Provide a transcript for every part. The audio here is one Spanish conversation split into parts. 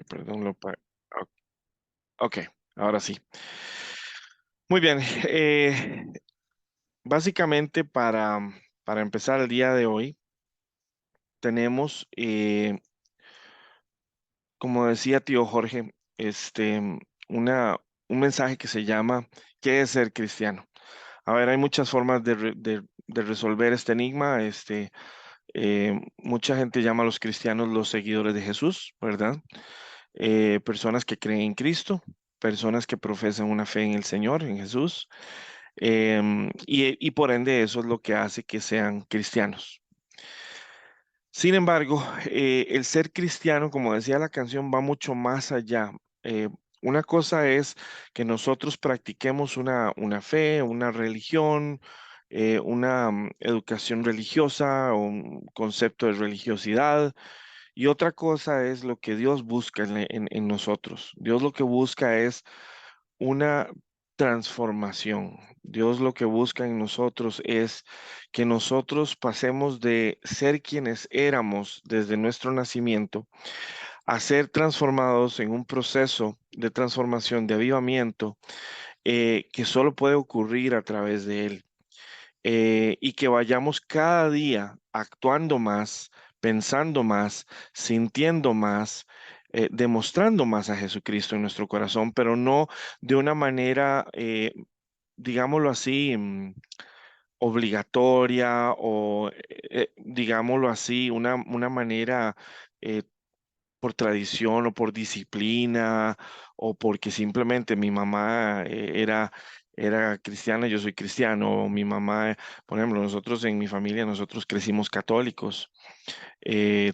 Perdón, ok, ahora sí. Muy bien. Básicamente para empezar el día de hoy, tenemos, como decía tío Jorge, una, un mensaje que se llama ¿Qué es ser cristiano? A ver, hay muchas formas de resolver este enigma. Mucha gente llama a los cristianos los seguidores de Jesús, ¿verdad? Personas que creen en Cristo, personas que profesan una fe en el Señor, en Jesús, y por ende eso es lo que hace que sean cristianos. Sin embargo, el ser cristiano, como decía la canción, va mucho más allá. Una cosa es que nosotros practiquemos una fe, una religión, una educación religiosa, un concepto de religiosidad, y otra cosa es lo que Dios busca en nosotros. Dios lo que busca es una transformación. Dios lo que busca en nosotros es que nosotros pasemos de ser quienes éramos desde nuestro nacimiento a ser transformados en un proceso de transformación, de avivamiento, que solo puede ocurrir a través de Él. Y que vayamos cada día actuando más, pensando más, sintiendo más, demostrando más a Jesucristo en nuestro corazón, pero no de una manera, digámoslo así, obligatoria o, digámoslo así, una manera eh, por tradición o por disciplina o porque simplemente mi mamá era cristiana, yo soy cristiano, o mi mamá, por ejemplo, nosotros en mi familia, nosotros crecimos católicos,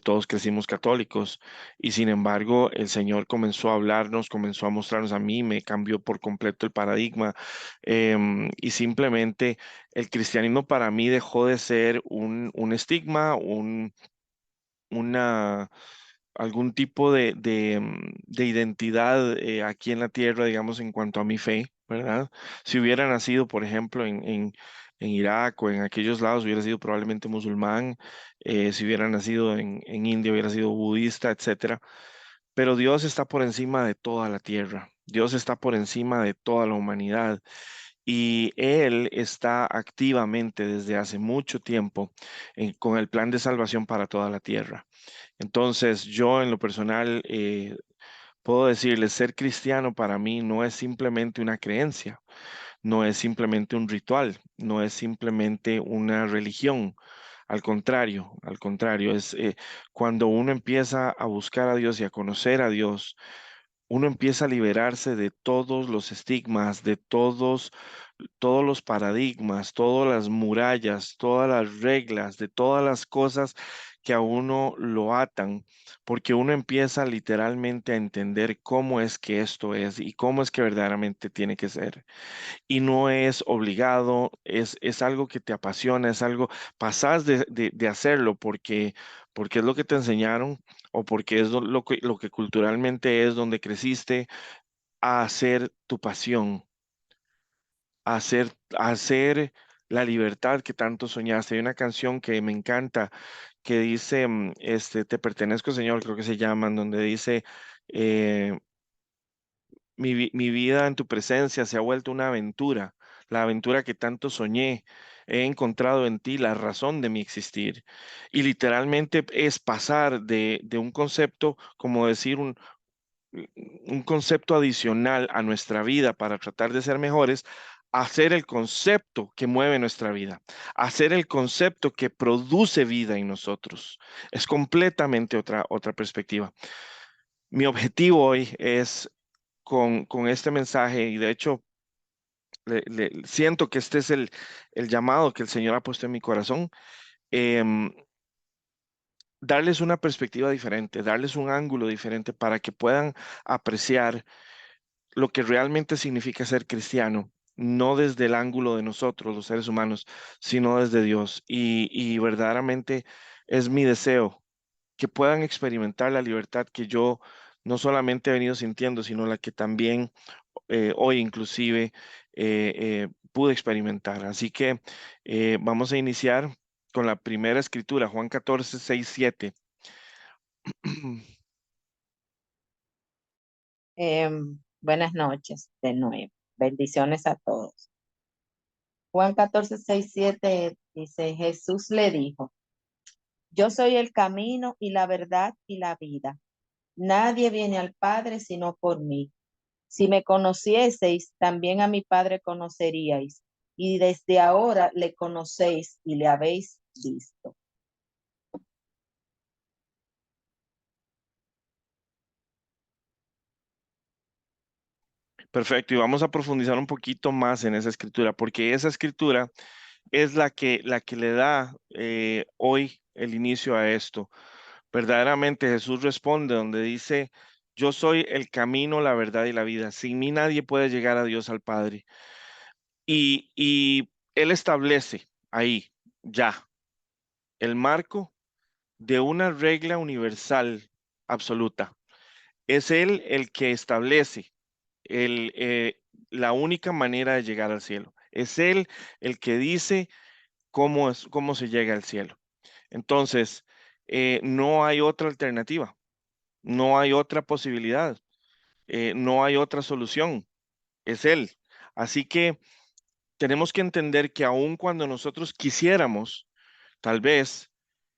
todos crecimos católicos y sin embargo el Señor comenzó a hablarnos, comenzó a mostrarnos a mí, me cambió por completo el paradigma, y simplemente el cristianismo para mí dejó de ser un estigma, una algún tipo de identidad aquí en la tierra, digamos, en cuanto a mi fe, ¿verdad? Si hubiera nacido, por ejemplo, en Irak o en aquellos lados, hubiera sido probablemente musulmán. Si hubiera nacido en India, hubiera sido budista, etcétera. Pero Dios está por encima de toda la tierra. Dios está por encima de toda la humanidad. Y Él está activamente desde hace mucho tiempo con el plan de salvación para toda la tierra. Entonces, yo en lo personal puedo decirles, ser cristiano para mí no es simplemente una creencia, no es simplemente un ritual, no es simplemente una religión. Al contrario, es cuando uno empieza a buscar a Dios y a conocer a Dios, uno empieza a liberarse de todos los estigmas, de todos los paradigmas, todas las murallas, todas las reglas, de todas las cosas que a uno lo atan, porque uno empieza literalmente a entender cómo es que esto es y cómo es que verdaderamente tiene que ser. Y no es obligado, es algo que te apasiona, es algo, pasás de hacerlo porque es lo que te enseñaron o porque es lo que culturalmente es donde creciste, a hacer tu pasión, a hacer la libertad que tanto soñaste. Hay una canción que me encanta que dice, Te pertenezco, Señor, creo que se llaman, donde dice, eh, mi vida en tu presencia se ha vuelto una aventura, la aventura que tanto soñé. He encontrado en ti la razón de mi existir. Y literalmente es pasar de un concepto, como decir, un concepto adicional a nuestra vida para tratar de ser mejores, a ser el concepto que mueve nuestra vida, a ser el concepto que produce vida en nosotros. Es completamente otra perspectiva. Mi objetivo hoy es con este mensaje, y de hecho siento que este es el llamado que el Señor ha puesto en mi corazón, em, darles una perspectiva diferente, darles un ángulo diferente para que puedan apreciar lo que realmente significa ser cristiano, no desde el ángulo de nosotros, los seres humanos, sino desde Dios. Y verdaderamente es mi deseo que puedan experimentar la libertad que yo no solamente he venido sintiendo, sino la que también hoy inclusive pude experimentar. Así que vamos a iniciar con la primera escritura, Juan 14, 6, 7. Buenas noches de nuevo. Bendiciones a todos. Juan 14:6-7 dice, Jesús le dijo, yo soy el camino y la verdad y la vida. Nadie viene al Padre sino por mí. Si me conocieseis, también a mi Padre conoceríais. Y desde ahora le conocéis y le habéis visto. Perfecto, y vamos a profundizar un poquito más en esa escritura, porque esa escritura es la que le da hoy el inicio a esto. Verdaderamente Jesús responde donde dice, yo soy el camino, la verdad y la vida. Sin mí nadie puede llegar a Dios al Padre. Y Él establece ahí ya el marco de una regla universal absoluta. Es Él el que establece el, la única manera de llegar al cielo. Es Él el que dice cómo se llega al cielo. Entonces, no hay otra alternativa, no hay otra posibilidad, no hay otra solución. Es Él. Así que tenemos que entender que aun cuando nosotros quisiéramos, tal vez,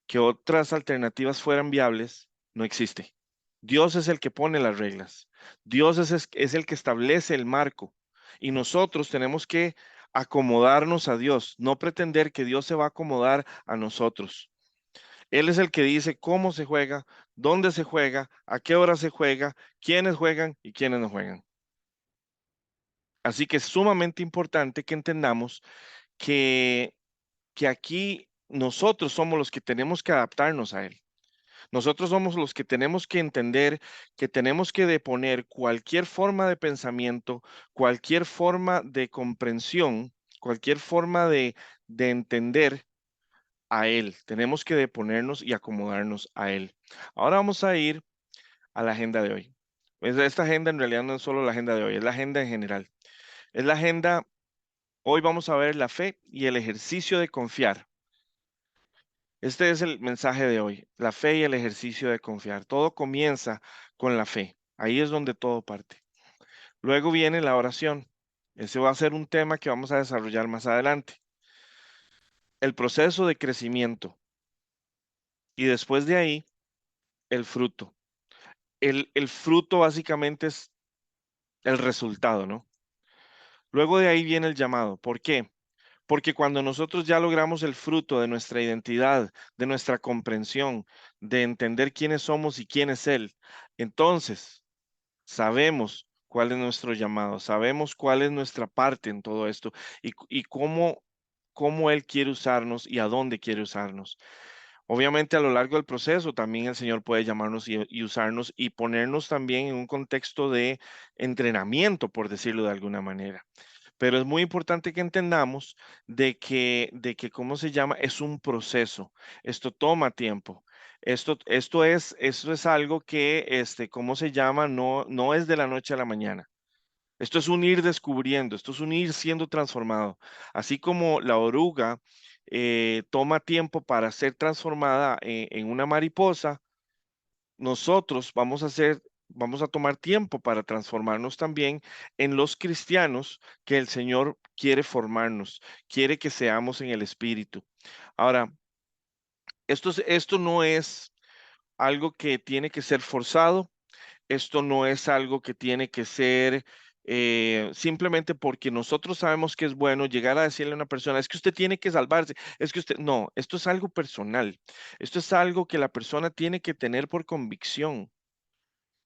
que otras alternativas fueran viables, no existe. Dios es el que pone las reglas. Dios es el que establece el marco. Y nosotros tenemos que acomodarnos a Dios, no pretender que Dios se va a acomodar a nosotros. Él es el que dice cómo se juega, dónde se juega, a qué hora se juega, quiénes juegan y quiénes no juegan. Así que es sumamente importante que entendamos que, que aquí nosotros somos los que tenemos que adaptarnos a Él. Nosotros somos los que tenemos que entender que tenemos que deponer cualquier forma de pensamiento, cualquier forma de comprensión, cualquier forma de entender a Él. Tenemos que deponernos y acomodarnos a Él. Ahora vamos a ir a la agenda de hoy. Esta agenda en realidad no es solo la agenda de hoy, es la agenda en general. Es la agenda, hoy vamos a ver la fe y el ejercicio de confiar. Este es el mensaje de hoy, la fe y el ejercicio de confiar. Todo comienza con la fe. Ahí es donde todo parte. Luego viene la oración. Ese va a ser un tema que vamos a desarrollar más adelante. El proceso de crecimiento. Y después de ahí, el fruto. El fruto básicamente es el resultado, ¿no? Luego de ahí viene el llamado. ¿Por qué? Porque cuando nosotros ya logramos el fruto de nuestra identidad, de nuestra comprensión, de entender quiénes somos y quién es Él, entonces sabemos cuál es nuestro llamado, sabemos cuál es nuestra parte en todo esto y cómo Él quiere usarnos y a dónde quiere usarnos. Obviamente a lo largo del proceso también el Señor puede llamarnos y usarnos y ponernos también en un contexto de entrenamiento, por decirlo de alguna manera. Pero es muy importante que entendamos de que, ¿cómo se llama? Es un proceso. Esto toma tiempo. Esto es algo que, ¿cómo se llama? No es de la noche a la mañana. Esto es un ir descubriendo, esto es un ir siendo transformado. Así como la oruga toma tiempo para ser transformada en una mariposa, nosotros vamos a tomar tiempo para transformarnos también en los cristianos que el Señor quiere formarnos, quiere que seamos en el Espíritu. Ahora, esto no es algo que tiene que ser forzado, esto no es algo que tiene que ser simplemente porque nosotros sabemos que es bueno llegar a decirle a una persona, es que usted tiene que salvarse, es que usted, no, esto es algo personal, esto es algo que la persona tiene que tener por convicción,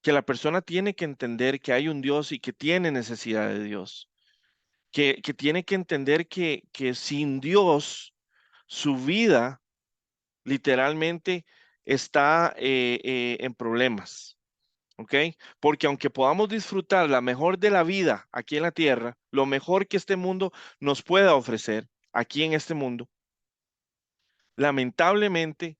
que la persona tiene que entender que hay un Dios y que tiene necesidad de Dios, que tiene que entender que sin Dios su vida literalmente está en problemas. ¿Ok? Porque aunque podamos disfrutar la mejor de la vida aquí en la tierra, lo mejor que este mundo nos pueda ofrecer aquí en este mundo, lamentablemente,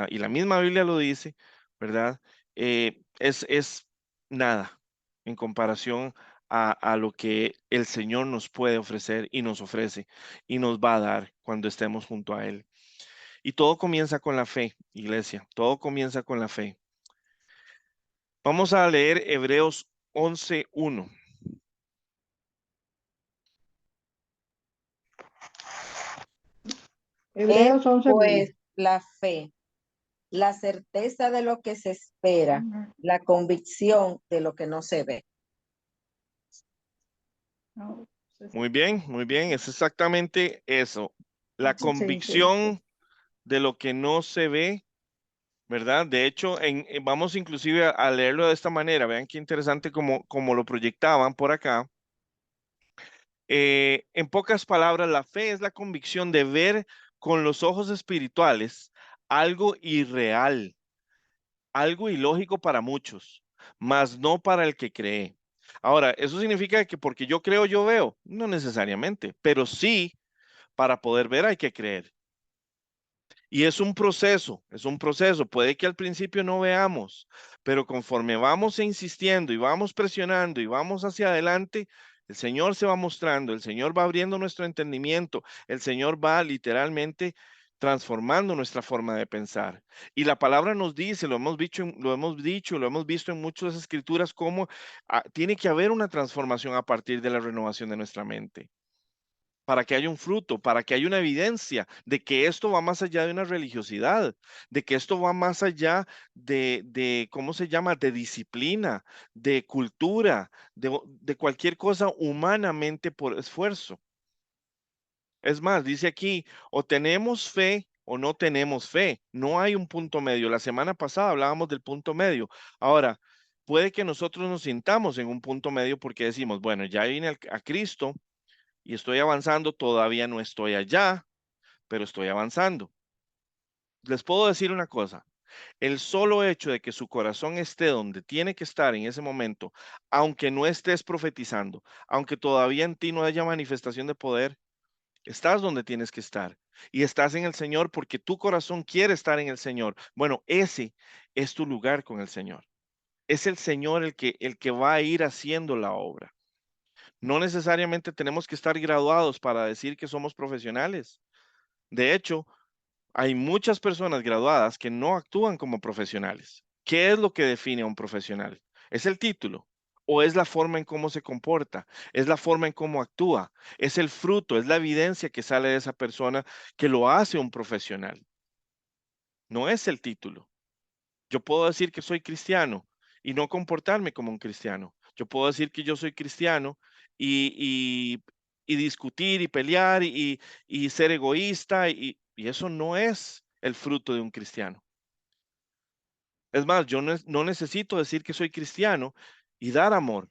y la misma Biblia lo dice, ¿verdad? Es nada en comparación a lo que el Señor nos puede ofrecer y nos ofrece y nos va a dar cuando estemos junto a Él. Y todo comienza con la fe, iglesia, todo comienza con la fe. Vamos a leer Hebreos 11:1. Es Hebreos 11:1. pues la fe, la certeza de lo que se espera, la convicción de lo que no se ve. No, Muy bien, muy bien. Es exactamente eso. La sí, sí. convicción de lo que no se ve, ¿verdad? De hecho, vamos inclusive a leerlo de esta manera. Vean qué interesante como lo proyectaban por acá. En pocas palabras, la fe es la convicción de ver con los ojos espirituales algo irreal, algo ilógico para muchos, mas no para el que cree. Ahora, ¿eso significa que porque yo creo, yo veo? No necesariamente, pero sí, para poder ver hay que creer. Y es un proceso, es un proceso. Puede que al principio no veamos, pero conforme vamos insistiendo y vamos presionando y vamos hacia adelante, el Señor se va mostrando, el Señor va abriendo nuestro entendimiento, el Señor va literalmente transformando nuestra forma de pensar. Y la palabra nos dice, lo hemos visto en muchas escrituras, cómo tiene que haber una transformación a partir de la renovación de nuestra mente para que haya un fruto, para que haya una evidencia de que esto va más allá de una religiosidad, de que esto va más allá ¿cómo se llama?, de disciplina, de cultura, de cualquier cosa humanamente por esfuerzo. Es más, dice aquí, o tenemos fe o no tenemos fe. No hay un punto medio. La semana pasada hablábamos del punto medio. Ahora, puede que nosotros nos sintamos en un punto medio porque decimos, bueno, ya vine a Cristo y estoy avanzando, todavía no estoy allá, pero estoy avanzando. Les puedo decir una cosa, el solo hecho de que su corazón esté donde tiene que estar en ese momento, aunque no estés profetizando, aunque todavía en ti no haya manifestación de poder, estás donde tienes que estar y estás en el Señor porque tu corazón quiere estar en el Señor. Bueno, ese es tu lugar con el Señor. Es el Señor el que va a ir haciendo la obra. No necesariamente tenemos que estar graduados para decir que somos profesionales. De hecho, hay muchas personas graduadas que no actúan como profesionales. ¿Qué es lo que define a un profesional? ¿Es el título? ¿O es la forma en cómo se comporta? ¿Es la forma en cómo actúa? ¿Es el fruto? ¿Es la evidencia que sale de esa persona que lo hace un profesional? No es el título. Yo puedo decir que soy cristiano y no comportarme como un cristiano. Yo puedo decir que yo soy cristiano y discutir y pelear y ser egoísta y eso no es el fruto de un cristiano. Es más, yo no necesito decir que soy cristiano y dar amor,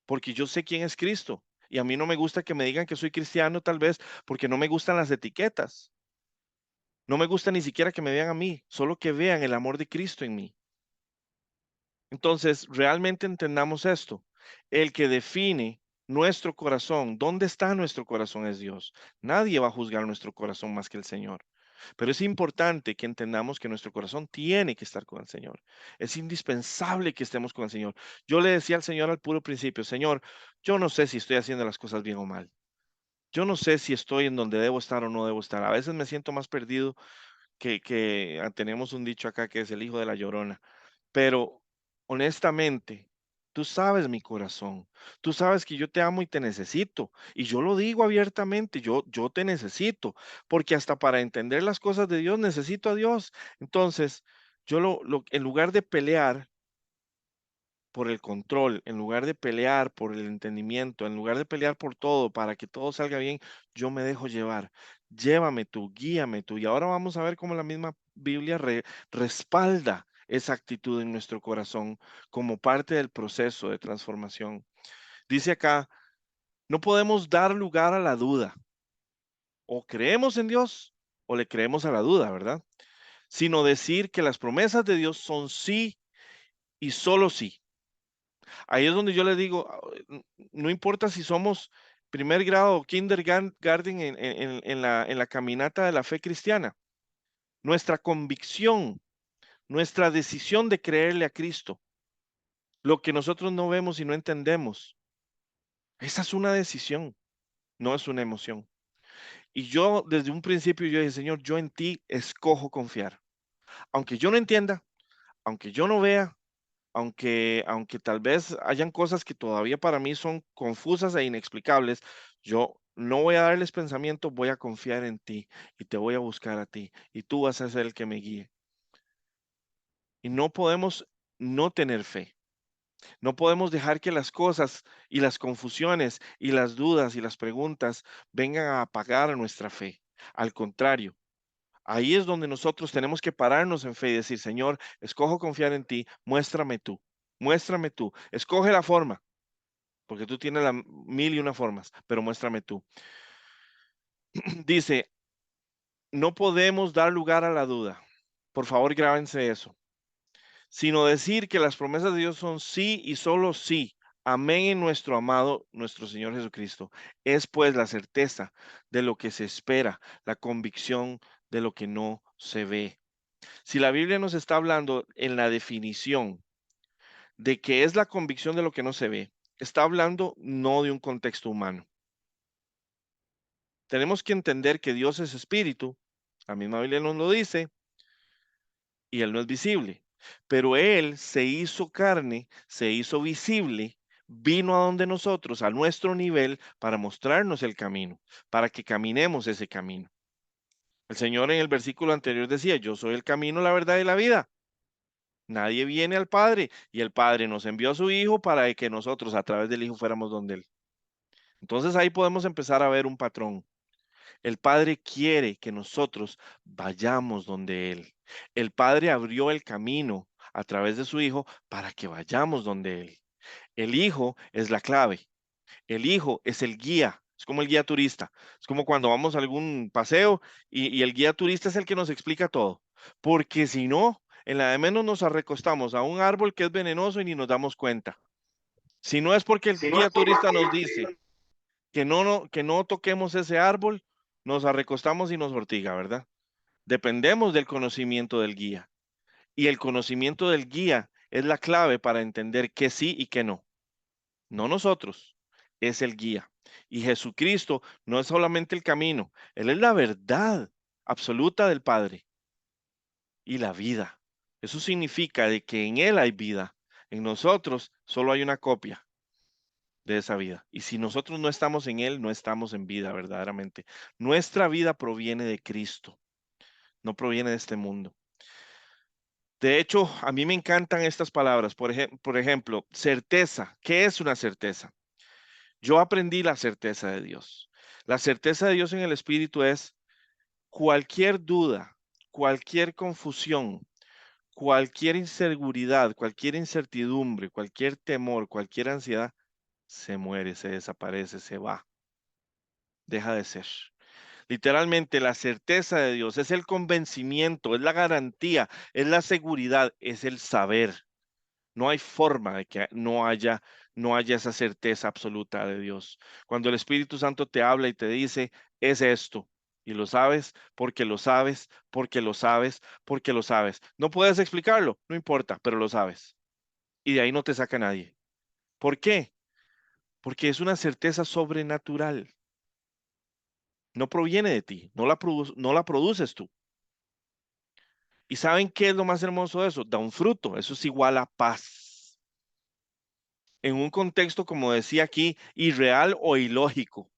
porque yo sé quién es Cristo. Y a mí no me gusta que me digan que soy cristiano tal vez porque no me gustan las etiquetas. No me gusta ni siquiera que me vean a mí, solo que vean el amor de Cristo en mí. Entonces, realmente entendamos esto. El que define nuestro corazón, dónde está nuestro corazón es Dios. Nadie va a juzgar nuestro corazón más que el Señor. Pero es importante que entendamos que nuestro corazón tiene que estar con el Señor. Es indispensable que estemos con el Señor. Yo le decía al Señor al puro principio, Señor, yo no sé si estoy haciendo las cosas bien o mal. Yo no sé si estoy en donde debo estar o no debo estar. A veces me siento más perdido que tenemos un dicho acá que es el hijo de la llorona. Pero honestamente, tú sabes mi corazón. Tú sabes que yo te amo y te necesito. Y yo lo digo abiertamente, yo te necesito, porque hasta para entender las cosas de Dios necesito a Dios. Entonces, en lugar de pelear por el control, en lugar de pelear por el entendimiento, en lugar de pelear por todo para que todo salga bien, yo me dejo llevar. Llévame tú, guíame tú. Y ahora vamos a ver cómo la misma Biblia respalda esa actitud en nuestro corazón como parte del proceso de transformación. Dice acá, no podemos dar lugar a la duda. O creemos en Dios o le creemos a la duda, ¿verdad? Sino decir que las promesas de Dios son sí y solo sí. Ahí es donde yo les digo, no importa si somos primer grado o kindergarten en la caminata de la fe cristiana, nuestra convicción, nuestra decisión de creerle a Cristo, lo que nosotros no vemos y no entendemos, esa es una decisión, no es una emoción. Y yo desde un principio yo dije, Señor, yo en ti escojo confiar. Aunque yo no entienda, aunque yo no vea, aunque tal vez hayan cosas que todavía para mí son confusas e inexplicables, yo no voy a darles pensamiento, voy a confiar en ti y te voy a buscar a ti y tú vas a ser el que me guíe. Y no podemos no tener fe. No podemos dejar que las cosas y las confusiones y las dudas y las preguntas vengan a apagar nuestra fe. Al contrario, ahí es donde nosotros tenemos que pararnos en fe y decir, Señor, escojo confiar en ti, muéstrame tú, escoge la forma, porque tú tienes las mil y una formas, pero muéstrame tú. Dice, no podemos dar lugar a la duda. Por favor, grábense eso. Sino decir que las promesas de Dios son sí y solo sí. Amén en nuestro amado, nuestro Señor Jesucristo. Es pues la certeza de lo que se espera, la convicción de lo que no se ve. Si la Biblia nos está hablando en la definición de que es la convicción de lo que no se ve, está hablando no de un contexto humano. Tenemos que entender que Dios es espíritu, la misma Biblia nos lo dice, y Él no es visible. Pero Él se hizo carne, se hizo visible, vino a donde nosotros, a nuestro nivel, para mostrarnos el camino, para que caminemos ese camino. El Señor en el versículo anterior decía, yo soy el camino, la verdad y la vida. Nadie viene al Padre y el Padre nos envió a su Hijo para que nosotros a través del Hijo fuéramos donde Él. Entonces ahí podemos empezar a ver un patrón. El Padre quiere que nosotros vayamos donde Él. El Padre abrió el camino a través de su Hijo para que vayamos donde Él. El Hijo es la clave. El Hijo es el guía. Es como el guía turista. Es como cuando vamos a algún paseo y el guía turista es el que nos explica todo. Porque si no, en la de menos nos arrecostamos a un árbol que es venenoso y ni nos damos cuenta. Si no es porque el guía turista nos dice que no toquemos ese árbol, nos arrecostamos y nos ortiga, ¿verdad? Dependemos del conocimiento del guía. Y el conocimiento del guía es la clave para entender qué sí y qué no. No nosotros, es el guía. Y Jesucristo no es solamente el camino, Él es la verdad absoluta del Padre y la vida. Eso significa de que en Él hay vida. En nosotros solo hay una copia de esa vida. Y si nosotros no estamos en Él, no estamos en vida verdaderamente. Nuestra vida proviene de Cristo, no proviene de este mundo. De hecho, a mí me encantan estas palabras. Por ejemplo, certeza. ¿Qué es una certeza? Yo aprendí la certeza de Dios. La certeza de Dios en el Espíritu es cualquier duda, cualquier confusión, cualquier inseguridad, cualquier incertidumbre, cualquier temor, cualquier ansiedad, se muere, se desaparece, se va, deja de ser. Literalmente la certeza de Dios es el convencimiento, es la garantía, es la seguridad, es el saber. No hay forma de que no haya esa certeza absoluta de Dios. Cuando el Espíritu Santo te habla y te dice, es esto, y lo sabes porque lo sabes, porque lo sabes, porque lo sabes. No puedes explicarlo, no importa, pero lo sabes. Y de ahí no te saca nadie. ¿Por qué? Porque es una certeza sobrenatural. No proviene de ti, no la produces tú. ¿Y saben qué es lo más hermoso de eso? Da un fruto, eso es igual a paz. En un contexto, como decía aquí, irreal o ilógico.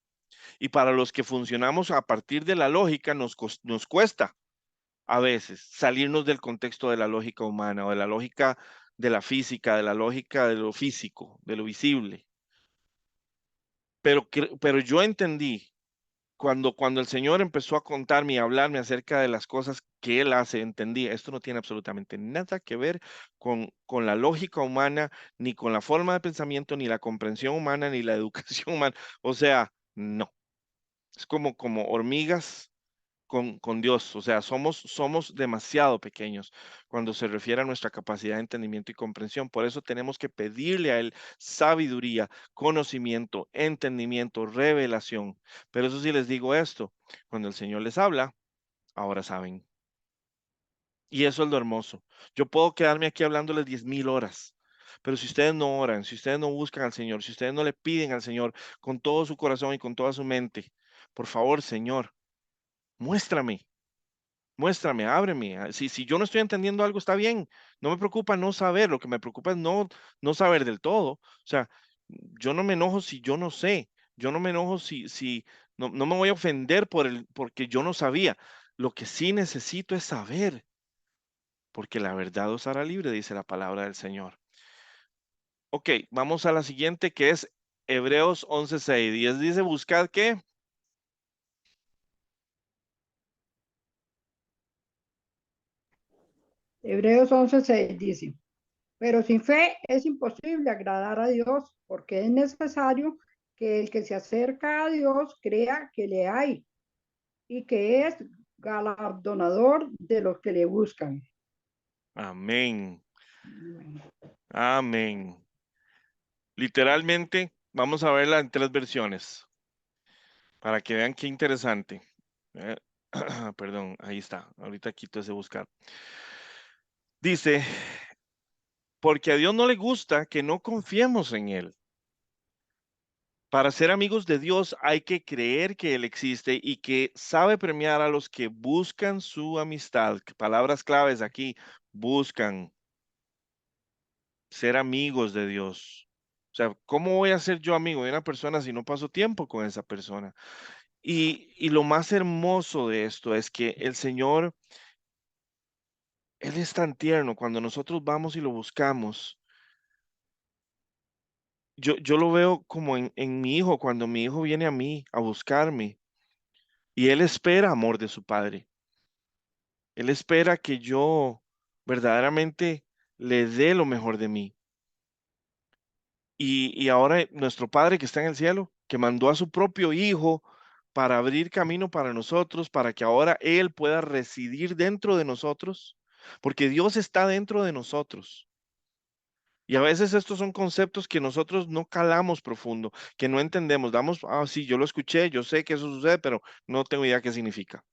Y para los que funcionamos a partir de la lógica, nos cuesta a veces salirnos del contexto de la lógica humana o de la lógica de la física, de la lógica de lo físico, de lo visible. Pero yo entendí cuando el Señor empezó a contarme y a hablarme acerca de las cosas que Él hace, entendí, esto no tiene absolutamente nada que ver con la lógica humana, ni con la forma de pensamiento, ni la comprensión humana, ni la educación humana. O sea, no. Es como hormigas con Dios. O sea, somos demasiado pequeños cuando se refiere a nuestra capacidad de entendimiento y comprensión. Por eso tenemos que pedirle a Él sabiduría, conocimiento, entendimiento, revelación. Pero eso sí les digo esto, cuando el Señor les habla, ahora saben. Y eso es lo hermoso. Yo puedo quedarme aquí hablándoles 10,000 horas. Pero si ustedes no oran, si ustedes no buscan al Señor, si ustedes no le piden al Señor con todo su corazón y con toda su mente, por favor, Señor, muéstrame. Muéstrame, ábreme. Si yo no estoy entendiendo algo, está bien. No me preocupa no saber. Lo que me preocupa es no saber del todo. O sea, yo no me enojo si yo no sé. Yo no me enojo si no me voy a ofender porque yo no sabía. Lo que sí necesito es saber, porque la verdad os hará libre, dice la palabra del Señor. Ok, vamos a la siguiente que es Hebreos 11:6. Y dice, buscad qué. Hebreos 11:6 dice, pero sin fe es imposible agradar a Dios porque es necesario que el que se acerca a Dios crea que le hay y que es galardonador de los que le buscan. Amén. Bueno, Amén. Literalmente, vamos a verla en tres versiones para que vean qué interesante. Eh, Perdón, ahí está. Ahorita quito ese buscar. Dice, porque a Dios no le gusta que no confiemos en Él. Para ser amigos de Dios hay que creer que Él existe y que sabe premiar a los que buscan su amistad. Palabras claves aquí, buscan ser amigos de Dios. O sea, ¿cómo voy a ser yo amigo de una persona si no paso tiempo con esa persona? Y lo más hermoso de esto es que el Señor, Él es tan tierno cuando nosotros vamos y lo buscamos. Yo lo veo como en mi hijo, cuando mi hijo viene a mí a buscarme y él espera amor de su padre. Él espera que yo verdaderamente le dé lo mejor de mí. Y ahora nuestro Padre que está en el cielo, que mandó a su propio Hijo para abrir camino para nosotros, para que ahora Él pueda residir dentro de nosotros, porque Dios está dentro de nosotros. Y a veces estos son conceptos que nosotros no calamos profundo, que no entendemos. Damos, sí, yo lo escuché, yo sé que eso sucede, pero no tengo idea qué significa.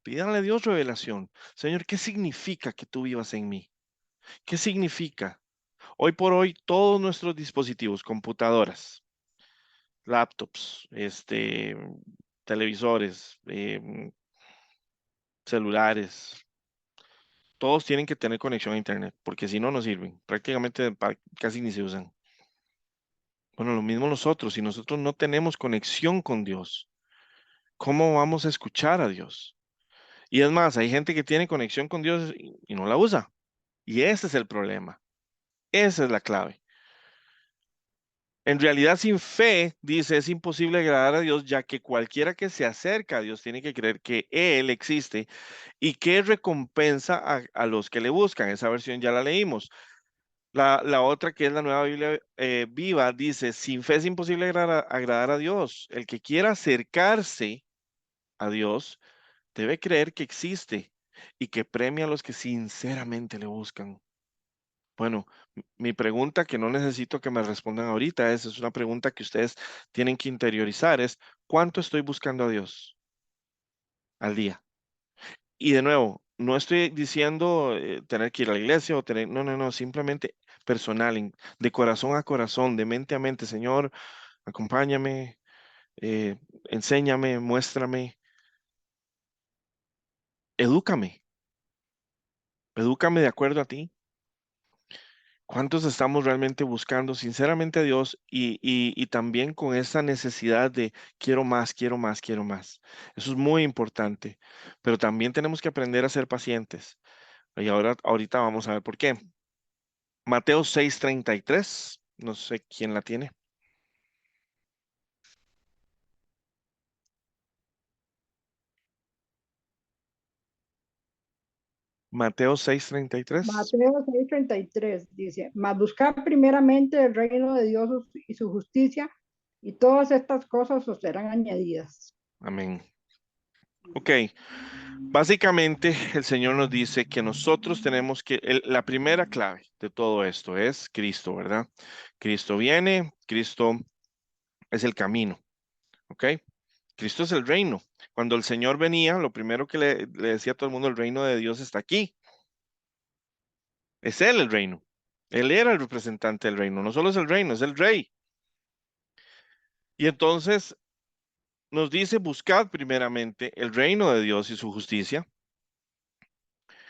Pídanle a Dios revelación. Señor, ¿qué significa que tú vivas en mí? ¿Qué significa? Hoy por hoy, todos nuestros dispositivos, computadoras, laptops, televisores, celulares, todos tienen que tener conexión a internet, porque si no, no sirven. Prácticamente casi ni se usan. Bueno, lo mismo nosotros, si nosotros no tenemos conexión con Dios, ¿cómo vamos a escuchar a Dios? Y es más, hay gente que tiene conexión con Dios y no la usa. Y ese es el problema. Esa es la clave. En realidad, sin fe, dice, es imposible agradar a Dios, ya que cualquiera que se acerca a Dios tiene que creer que Él existe y que recompensa a los que le buscan. Esa versión ya la leímos. La otra, que es la Nueva Biblia Viva, dice, sin fe es imposible agradar a Dios. El que quiera acercarse a Dios debe creer que existe y que premia a los que sinceramente le buscan. Bueno, mi pregunta, que no necesito que me respondan ahorita, es una pregunta que ustedes tienen que interiorizar, es ¿cuánto estoy buscando a Dios al día? Y de nuevo, no estoy diciendo tener que ir a la iglesia o tener, no, simplemente personal, de corazón a corazón, de mente a mente. Señor, acompáñame, eh, enséñame, muéstrame, edúcame, edúcame de acuerdo a ti. ¿Cuántos estamos realmente buscando sinceramente a Dios y también con esa necesidad de quiero más, quiero más, quiero más? Eso es muy importante, pero también tenemos que aprender a ser pacientes. Y ahorita vamos a ver por qué. Mateo 6:33, no sé quién la tiene. Mateo 6:33. Mateo 6:33 dice, mas buscad primeramente el reino de Dios y su justicia, y todas estas cosas os serán añadidas. Amén. Ok, básicamente el Señor nos dice que nosotros tenemos que, la primera clave de todo esto es Cristo, ¿verdad? Cristo viene, Cristo es el camino, ¿ok? Cristo es el reino. Cuando el Señor venía, lo primero que le decía a todo el mundo, el reino de Dios está aquí. Es Él el reino. Él era el representante del reino. No solo es el reino, es el rey. Y entonces nos dice, buscad primeramente el reino de Dios y su justicia,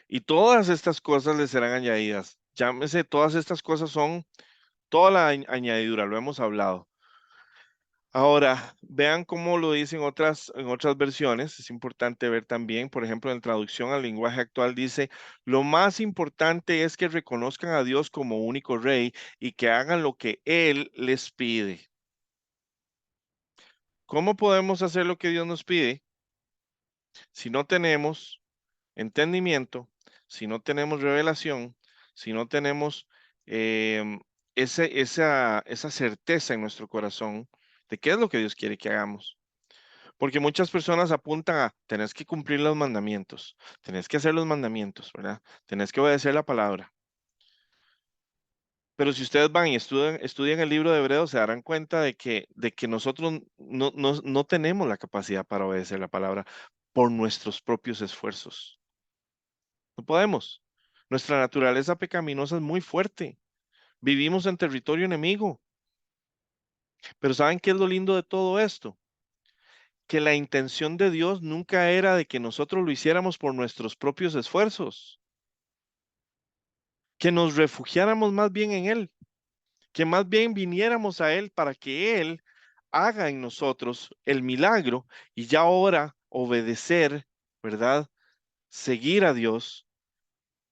y todas estas cosas les serán añadidas. Llámese, todas estas cosas son toda la añadidura, lo hemos hablado. Ahora, vean cómo lo dicen en otras versiones. Es importante ver también, por ejemplo, en traducción al lenguaje actual dice, lo más importante es que reconozcan a Dios como único rey y que hagan lo que Él les pide. ¿Cómo podemos hacer lo que Dios nos pide si no tenemos entendimiento, si no tenemos revelación, si no tenemos em, esa certeza en nuestro corazón de qué es lo que Dios quiere que hagamos? Porque muchas personas apuntan a, tenés que cumplir los mandamientos, tenés que hacer los mandamientos, ¿verdad? Tenés que obedecer la palabra. Pero si ustedes van y estudian el libro de Hebreos, se darán cuenta de que nosotros no tenemos la capacidad para obedecer la palabra por nuestros propios esfuerzos. No podemos. Nuestra naturaleza pecaminosa es muy fuerte. Vivimos en territorio enemigo. Pero ¿saben qué es lo lindo de todo esto? Que la intención de Dios nunca era de que nosotros lo hiciéramos por nuestros propios esfuerzos, que nos refugiáramos más bien en Él, que más bien viniéramos a Él para que Él haga en nosotros el milagro y ya ahora obedecer, ¿verdad? Seguir a Dios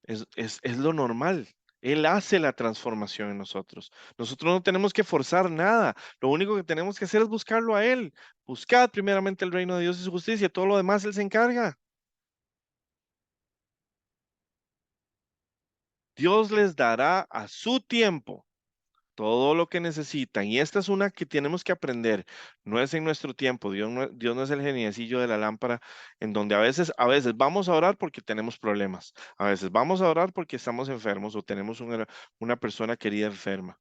es lo normal. Él hace la transformación en nosotros. Nosotros no tenemos que forzar nada. Lo único que tenemos que hacer es buscarlo a Él. Buscad primeramente el reino de Dios y su justicia. Todo lo demás Él se encarga. Dios les dará a su tiempo todo lo que necesitan. Y esta es una que tenemos que aprender. No es en nuestro tiempo. Dios no es el geniecillo de la lámpara en donde a veces vamos a orar porque tenemos problemas. A veces vamos a orar porque estamos enfermos o tenemos una persona querida enferma.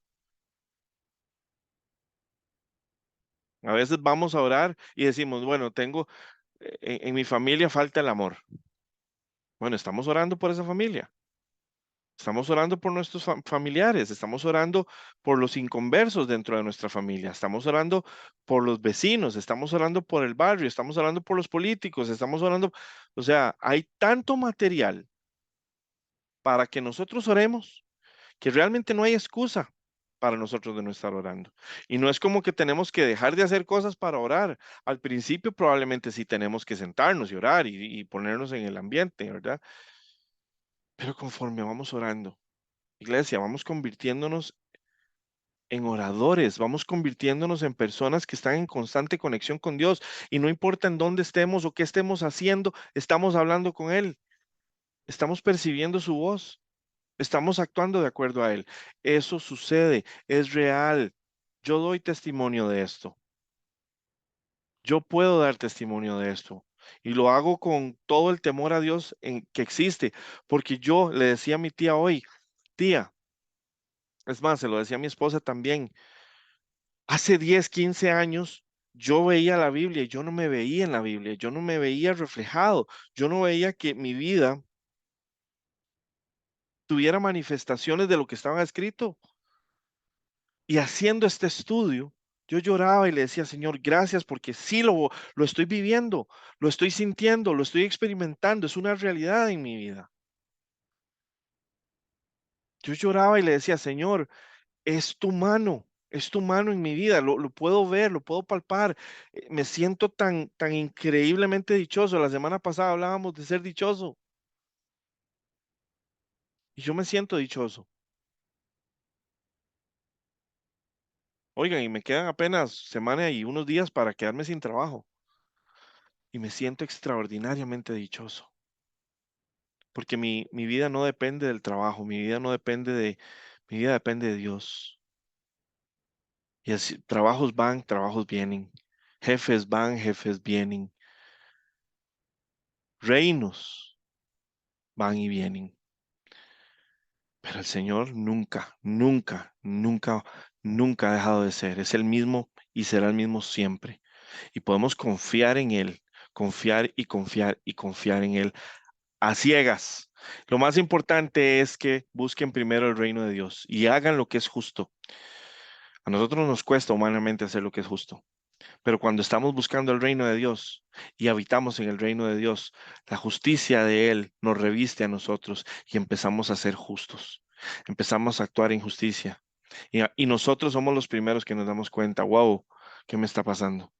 A veces vamos a orar y decimos, bueno, en mi familia falta el amor. Bueno, estamos orando por esa familia. Estamos orando por nuestros familiares, estamos orando por los inconversos dentro de nuestra familia, estamos orando por los vecinos, estamos orando por el barrio, estamos orando por los políticos, estamos orando, o sea, hay tanto material para que nosotros oremos que realmente no hay excusa para nosotros de no estar orando. Y no es como que tenemos que dejar de hacer cosas para orar. Al principio probablemente sí tenemos que sentarnos y orar y ponernos en el ambiente, ¿verdad? Pero conforme vamos orando, iglesia, vamos convirtiéndonos en oradores, vamos convirtiéndonos en personas que están en constante conexión con Dios y no importa en dónde estemos o qué estemos haciendo, estamos hablando con Él, estamos percibiendo su voz, estamos actuando de acuerdo a Él. Eso sucede, es real. Yo doy testimonio de esto. Yo puedo dar testimonio de esto. Y lo hago con todo el temor a Dios que existe, porque yo le decía a mi tía hoy, tía, es más, se lo decía a mi esposa también. Hace 10, 15 años yo veía la Biblia y yo no me veía en la Biblia, yo no me veía reflejado, yo no veía que mi vida tuviera manifestaciones de lo que estaba escrito. Y haciendo este estudio, yo lloraba y le decía, Señor, gracias porque sí lo estoy viviendo, lo estoy sintiendo, lo estoy experimentando, es una realidad en mi vida. Yo lloraba y le decía, Señor, es tu mano en mi vida, lo puedo ver, lo puedo palpar. Me siento tan increíblemente dichoso. La semana pasada hablábamos de ser dichoso y yo me siento dichoso. Oigan, y me quedan apenas semana y unos días para quedarme sin trabajo y me siento extraordinariamente dichoso porque mi vida no depende del trabajo, mi vida depende de Dios. Y así, trabajos van, trabajos vienen, jefes van, jefes vienen, reinos van y vienen. Pero el Señor nunca, nunca, nunca, nunca ha dejado de ser. Es el mismo y será el mismo siempre. Y podemos confiar en Él, confiar y confiar y confiar en Él a ciegas. Lo más importante es que busquen primero el reino de Dios y hagan lo que es justo. A nosotros nos cuesta humanamente hacer lo que es justo. Pero cuando estamos buscando el reino de Dios y habitamos en el reino de Dios, la justicia de Él nos reviste a nosotros y empezamos a ser justos. Empezamos a actuar en justicia. Y nosotros somos los primeros que nos damos cuenta, wow, ¿qué me está pasando?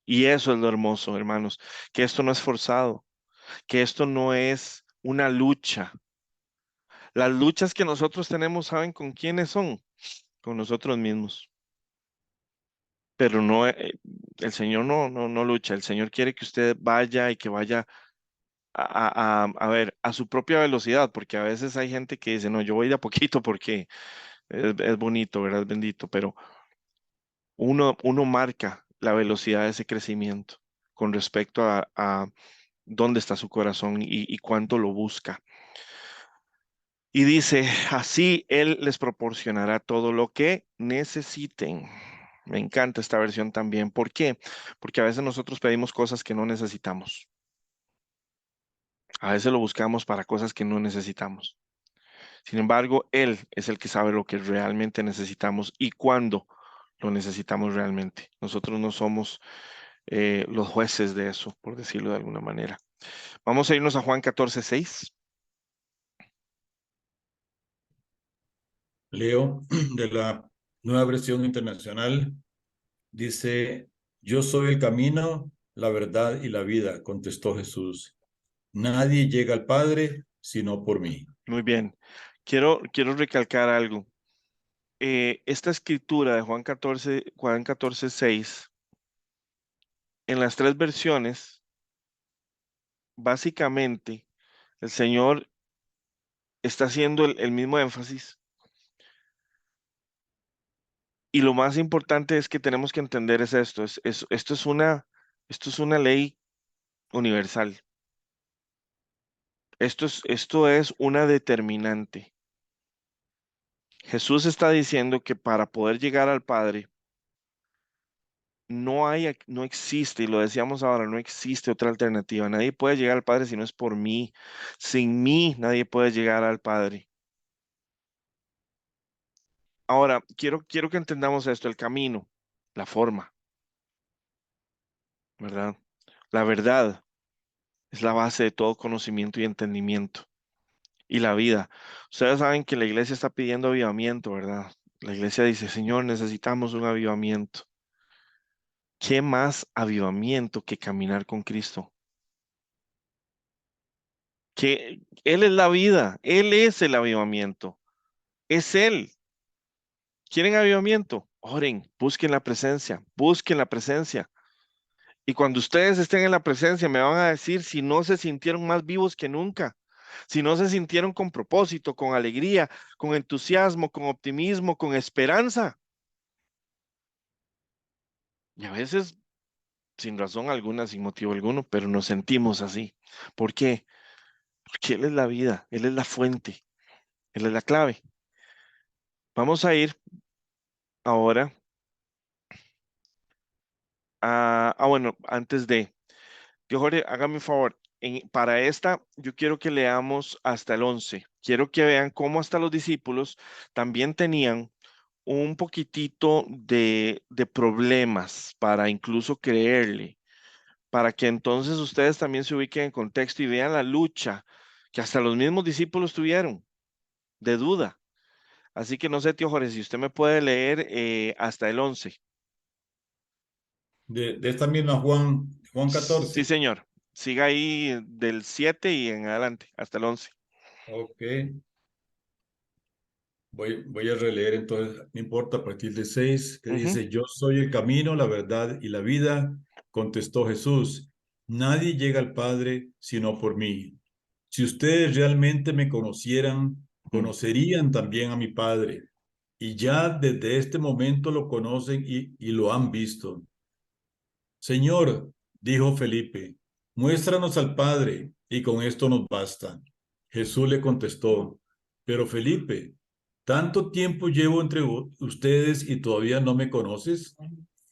Y eso es lo hermoso, hermanos, que esto no es forzado, que esto no es una lucha. Las luchas que nosotros tenemos, ¿saben con quiénes son? Con nosotros mismos. Pero no, el Señor no lucha. El Señor quiere que usted vaya y que vaya a ver, a su propia velocidad, porque a veces hay gente que dice, no, yo voy de a poquito porque es bonito, ¿verdad? Es bendito, pero uno marca la velocidad de ese crecimiento con respecto a dónde está su corazón y cuánto lo busca. Y dice, así Él les proporcionará todo lo que necesiten. Me encanta esta versión también. ¿Por qué? Porque a veces nosotros pedimos cosas que no necesitamos. A veces lo buscamos para cosas que no necesitamos. Sin embargo, Él es el que sabe lo que realmente necesitamos y cuándo lo necesitamos realmente. Nosotros no somos los jueces de eso, por decirlo de alguna manera. Vamos a irnos a Juan 14:6. Leo de la Nueva Versión Internacional. Dice, yo soy el camino, la verdad y la vida, contestó Jesús. Nadie llega al Padre sino por mí. Muy bien. Quiero recalcar algo. Esta escritura de Juan 14:6, en las tres versiones, básicamente, el Señor está haciendo el mismo énfasis. Y lo más importante es que tenemos que entender es esto, esto es una ley universal. Esto es una determinante. Jesús está diciendo que para poder llegar al Padre, no existe, y lo decíamos ahora, no existe otra alternativa. Nadie puede llegar al Padre si no es por mí. Sin mí, nadie puede llegar al Padre. Ahora, quiero que entendamos esto, el camino, la forma, ¿verdad? La verdad es la base de todo conocimiento y entendimiento. Y la vida. Ustedes saben que la iglesia está pidiendo avivamiento, ¿verdad? La iglesia dice, Señor, necesitamos un avivamiento. ¿Qué más avivamiento que caminar con Cristo? Que Él es la vida, Él es el avivamiento, es Él. ¿Quieren avivamiento? Oren, busquen la presencia, busquen la presencia. Y cuando ustedes estén en la presencia, me van a decir si no se sintieron más vivos que nunca, si no se sintieron con propósito, con alegría, con entusiasmo, con optimismo, con esperanza. Y a veces, sin razón alguna, sin motivo alguno, pero nos sentimos así. ¿Por qué? Porque Él es la vida, Él es la fuente, Él es la clave. Vamos a ir ahora bueno, antes de, yo Jorge, hágame un favor, para esta yo quiero que leamos hasta el 11. Quiero que vean cómo hasta los discípulos también tenían un poquitito de problemas para incluso creerle, para que entonces ustedes también se ubiquen en contexto y vean la lucha que hasta los mismos discípulos tuvieron de duda. Así que no sé, tío Jorge, si usted me puede leer hasta el 11. De esta misma Juan Sí, 14. señor. Siga ahí del 7 y en adelante, hasta el 11. Ok. Voy a releer entonces, no importa, a partir de 6, que Ujú, dice, yo soy el camino, la verdad y la vida, contestó Jesús. Nadie llega al Padre sino por mí. Si ustedes realmente me conocieran, ujú, conocerían también a mi Padre. Y ya desde este momento lo conocen y lo han visto. Señor, dijo Felipe, muéstranos al Padre y con esto nos basta. Jesús le contestó, pero Felipe, ¿tanto tiempo llevo entre ustedes y todavía no me conoces?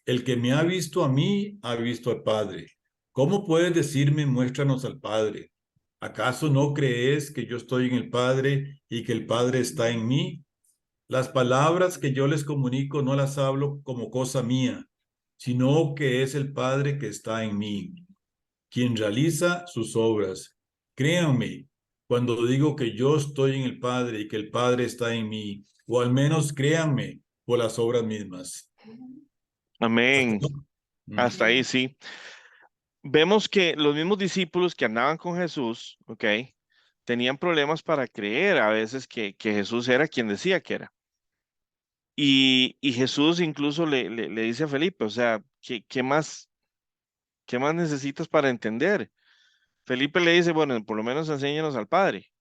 El que me ha visto a mí, ha visto al Padre. ¿Cómo puedes decirme, muéstranos al Padre? ¿Acaso no crees que yo estoy en el Padre y que el Padre está en mí? Las palabras que yo les comunico no las hablo como cosa mía. sino que es el Padre que está en mí, quien realiza sus obras. Créanme cuando digo que yo estoy en el Padre y que el Padre está en mí, o al menos créanme por las obras mismas. Hasta- Amén. Hasta ahí Ujú. sí. Vemos que los mismos discípulos que andaban con Jesús, ¿ok? Tenían problemas para creer a veces que Jesús era quien decía que era. Y Jesús incluso le dice a Felipe, o sea, qué más necesitas para entender? Felipe le dice, bueno, por lo menos enséñanos al Padre,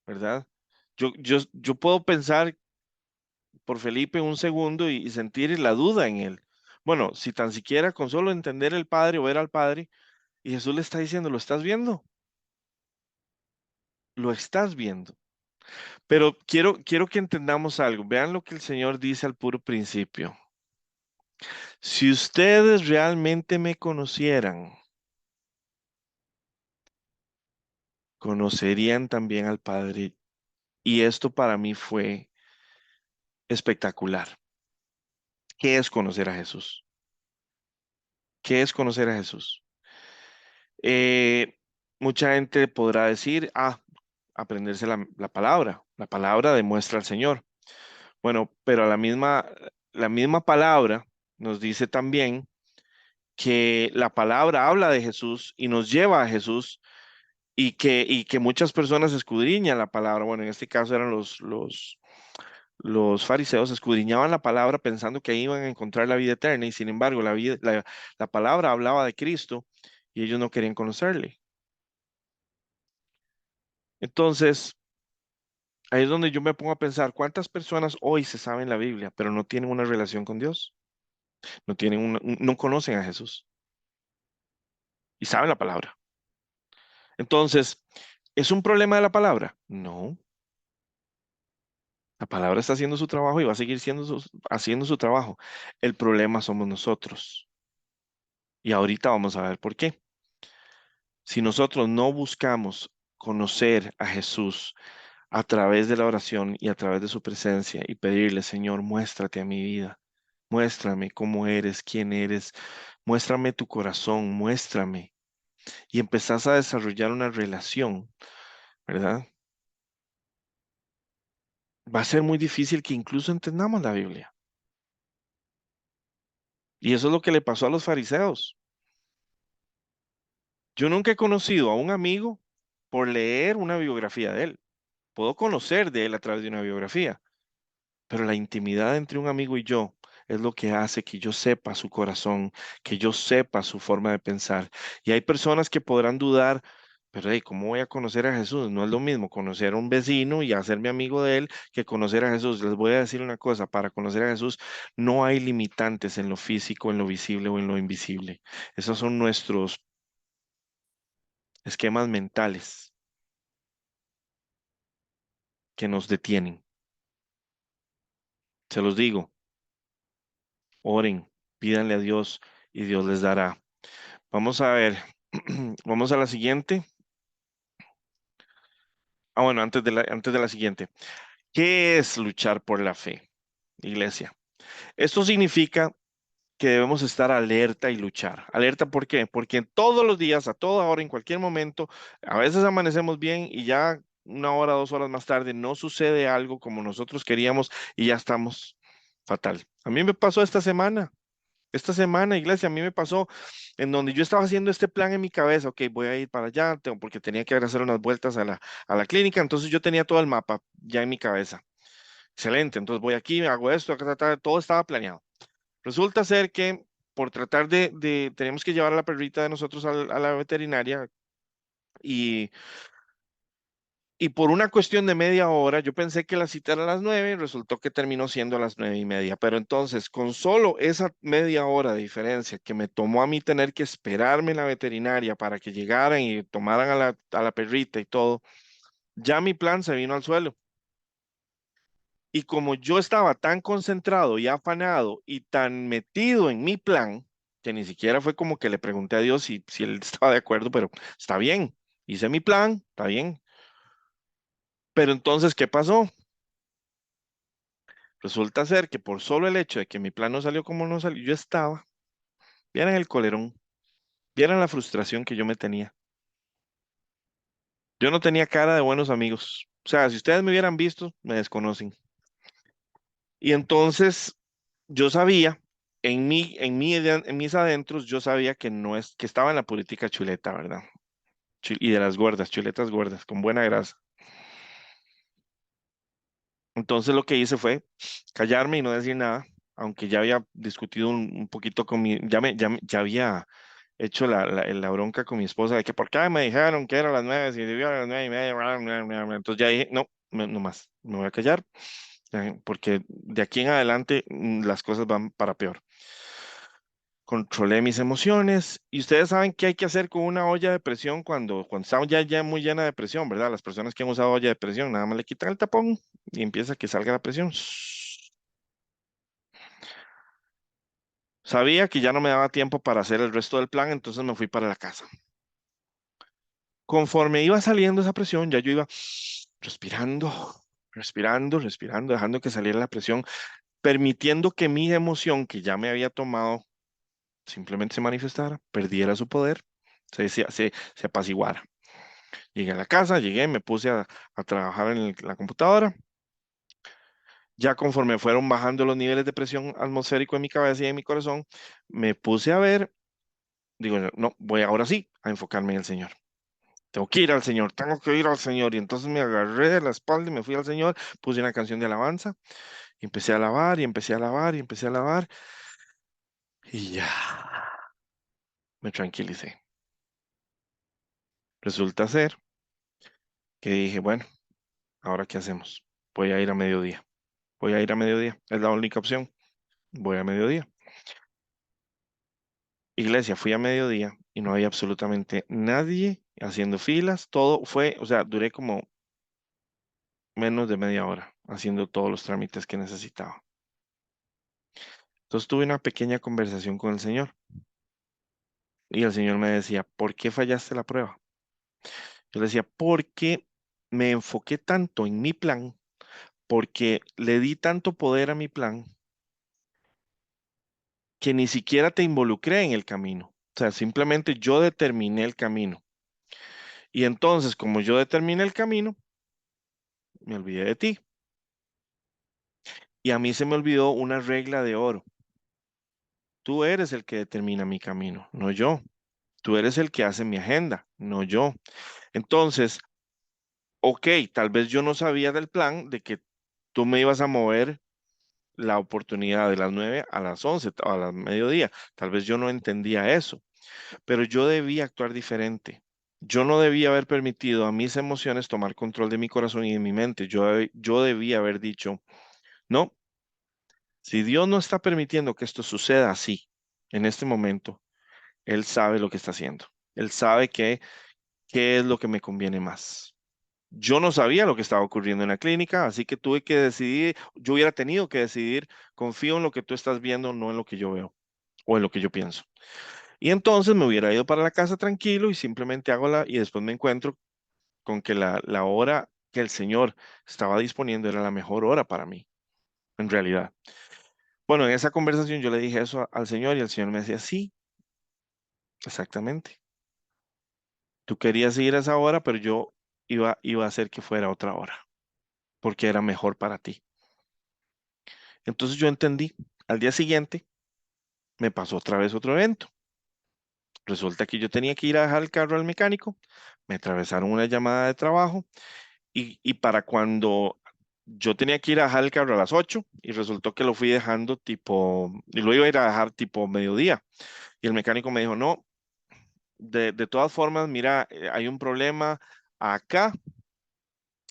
¿verdad? Yo puedo pensar por Felipe un segundo y sentir la duda en él. Bueno, si tan siquiera con solo entender el Padre o ver al Padre, y Jesús le está diciendo, ¿lo estás viendo? Lo estás viendo. Pero quiero que entendamos algo. Vean lo que el Señor dice al puro principio. Si ustedes realmente me conocieran, conocerían también al Padre. Y esto para mí fue espectacular. ¿Qué es conocer a Jesús? ¿Qué es conocer a Jesús? Eh, Mucha gente podrá decir, aprenderse la palabra. La palabra demuestra al Señor. Bueno, pero la misma palabra nos dice también que la palabra habla de Jesús y nos lleva a Jesús y que muchas personas escudriñan la palabra. Bueno, en este caso eran los fariseos, escudriñaban la palabra pensando que ahí iban a encontrar la vida eterna y sin embargo la palabra hablaba de Cristo y ellos no querían conocerle. Entonces, ahí es donde yo me pongo a pensar, ¿cuántas personas hoy se saben la Biblia, pero no tienen una relación con Dios? No conocen a Jesús y saben la palabra. Entonces, ¿es un problema de la palabra? No. La palabra está haciendo su trabajo y va a seguir haciendo su trabajo. El problema somos nosotros. Y ahorita vamos a ver por qué. Si nosotros no buscamos conocer a Jesús a través de la oración y a través de su presencia y pedirle, Señor, muéstrate a mi vida, muéstrame cómo eres, quién eres, muéstrame tu corazón, muéstrame. Y empezás a desarrollar una relación, ¿verdad? Va a ser muy difícil que incluso entendamos la Biblia. Y eso es lo que le pasó a los fariseos. Yo nunca he conocido a un amigo por leer una biografía de él. Puedo conocer de él a través de una biografía, pero la intimidad entre un amigo y yo es lo que hace que yo sepa su corazón, que yo sepa su forma de pensar. Y hay personas que podrán dudar, pero hey, ¿cómo voy a conocer a Jesús? No es lo mismo conocer a un vecino y hacerme amigo de él que conocer a Jesús. Les voy a decir una cosa, para conocer a Jesús no hay limitantes en lo físico, en lo visible o en lo invisible. Esos son nuestros esquemas mentales que nos detienen. Se los digo, oren, pídanle a Dios y Dios les dará. Vamos a ver, vamos a la siguiente. Bueno, antes de la siguiente. ¿Qué es luchar por la fe, iglesia? Esto significa que debemos estar alerta y luchar. ¿Alerta por qué? Porque todos los días, a toda hora, en cualquier momento, a veces amanecemos bien y ya una hora, 2 horas más tarde no sucede algo como nosotros queríamos y ya estamos fatal. A mí me pasó esta semana. Esta semana, iglesia, a mí me pasó en donde yo estaba haciendo este plan en mi cabeza, ok, voy a ir para allá, porque tenía que hacer unas vueltas a la clínica, entonces yo tenía todo el mapa ya en mi cabeza. Excelente, entonces voy aquí, hago esto, acá, todo estaba planeado. Resulta ser que por tratar tenemos que llevar a la perrita de nosotros a la veterinaria y y por una cuestión de media hora, yo pensé que la cita era a las 9 y resultó que terminó siendo a las 9:30. Pero entonces, con solo esa media hora de diferencia que me tomó a mí tener que esperarme en la veterinaria para que llegaran y tomaran a la perrita y todo, ya mi plan se vino al suelo. Y como yo estaba tan concentrado y afanado y tan metido en mi plan, que ni siquiera fue como que le pregunté a Dios si él estaba de acuerdo, pero está bien, hice mi plan, está bien. Pero entonces, ¿qué pasó? Resulta ser que por solo el hecho de que mi plan no salió como no salió, yo estaba. vieran el colerón, vieran la frustración que yo me tenía. Yo no tenía cara de buenos amigos. O sea, si ustedes me hubieran visto, me desconocen. Y entonces yo sabía, en mis adentros, yo sabía que no es, que estaba en la política chuleta, ¿verdad? Y de las gordas, chuletas gordas, con buena grasa. Entonces lo que hice fue callarme y no decir nada, aunque ya había discutido un poquito con mi, ya había hecho la bronca con mi esposa de que por qué me dijeron que era las 9, si debía a las 9:30, bla, bla, bla, bla. Entonces ya dije, no, no más, me voy a callar, porque de aquí en adelante las cosas van para peor. Controlé mis emociones y ustedes saben qué hay que hacer con una olla de presión cuando está ya muy llena de presión, ¿verdad? Las personas que han usado olla de presión, nada más le quitan el tapón y empieza a que salga la presión. Sabía que ya no me daba tiempo para hacer el resto del plan, entonces me fui para la casa. Conforme iba saliendo esa presión, ya yo iba respirando, respirando, dejando que saliera la presión, permitiendo que mi emoción que ya me había tomado simplemente se manifestara, perdiera su poder, se apaciguara. Llegué a la casa, me puse a trabajar en la computadora. Ya conforme fueron bajando los niveles de presión atmosférico en mi cabeza y en mi corazón, me puse a ver, digo, no, voy ahora sí a enfocarme en el Señor. Tengo que ir al Señor, tengo que ir al Señor. Y entonces me agarré de la espalda y me fui al Señor, puse una canción de alabanza, y empecé a alabar y empecé a alabar y empecé a alabar. Y ya, me tranquilicé. Resulta ser que dije, bueno, ¿ahora qué hacemos? Voy a ir a mediodía. Voy a ir a mediodía. Es la única opción. Voy a mediodía. Iglesia, fui a mediodía y no había absolutamente nadie haciendo filas. Todo fue, o sea, duré como menos de media hora haciendo todos los trámites que necesitaba. Entonces tuve una pequeña conversación con el Señor y el Señor me decía, ¿por qué fallaste la prueba? Yo le decía, porque me enfoqué tanto en mi plan, porque le di tanto poder a mi plan que ni siquiera te involucré en el camino. O sea, simplemente yo determiné el camino. Y entonces, como yo determiné el camino, me olvidé de ti. Y a mí se me olvidó una regla de oro. Tú eres el que determina mi camino, no yo. Tú eres el que hace mi agenda, no yo. Entonces, ok, tal vez yo no sabía del plan de que tú me ibas a mover la oportunidad de las 9 a las 11 o a las mediodía. Tal vez yo no entendía eso, pero yo debía actuar diferente. Yo no debía haber permitido a mis emociones tomar control de mi corazón y de mi mente. Yo debía haber dicho, no, si Dios no está permitiendo que esto suceda así, en este momento, Él sabe lo que está haciendo. Él sabe qué es lo que me conviene más. Yo no sabía lo que estaba ocurriendo en la clínica, así que tuve que decidir, yo hubiera tenido que decidir, confío en lo que tú estás viendo, no en lo que yo veo o en lo que yo pienso. Y entonces me hubiera ido para la casa tranquilo y simplemente y después me encuentro con que la hora que el Señor estaba disponiendo era la mejor hora para mí, en realidad. Bueno, en esa conversación yo le dije eso al Señor y el Señor me decía, sí, exactamente. Tú querías ir a esa hora, pero yo iba a hacer que fuera otra hora, porque era mejor para ti. Entonces yo entendí. Al día siguiente me pasó otra vez otro evento. Resulta que yo tenía que ir a dejar el carro al mecánico, me atravesaron una llamada de trabajo y para cuando yo tenía que ir a dejar el carro a las 8 y resultó que lo fui dejando y lo iba a ir a dejar tipo mediodía. Y el mecánico me dijo, no, de todas formas, mira, hay un problema acá.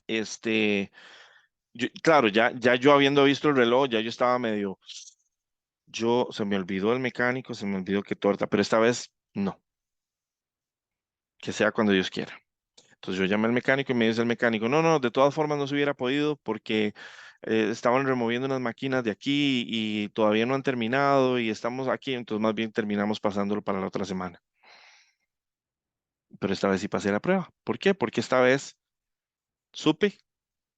Este, claro, ya yo habiendo visto el reloj, ya yo estaba se me olvidó el mecánico, se me olvidó qué torta, pero esta vez no, que sea cuando Dios quiera. Entonces yo llamé al mecánico y me dice el mecánico, no, no, de todas formas no se hubiera podido porque estaban removiendo unas máquinas de aquí y todavía no han terminado y estamos aquí, entonces más bien terminamos pasándolo para la otra semana. Pero esta vez sí pasé la prueba. ¿Por qué? Porque esta vez supe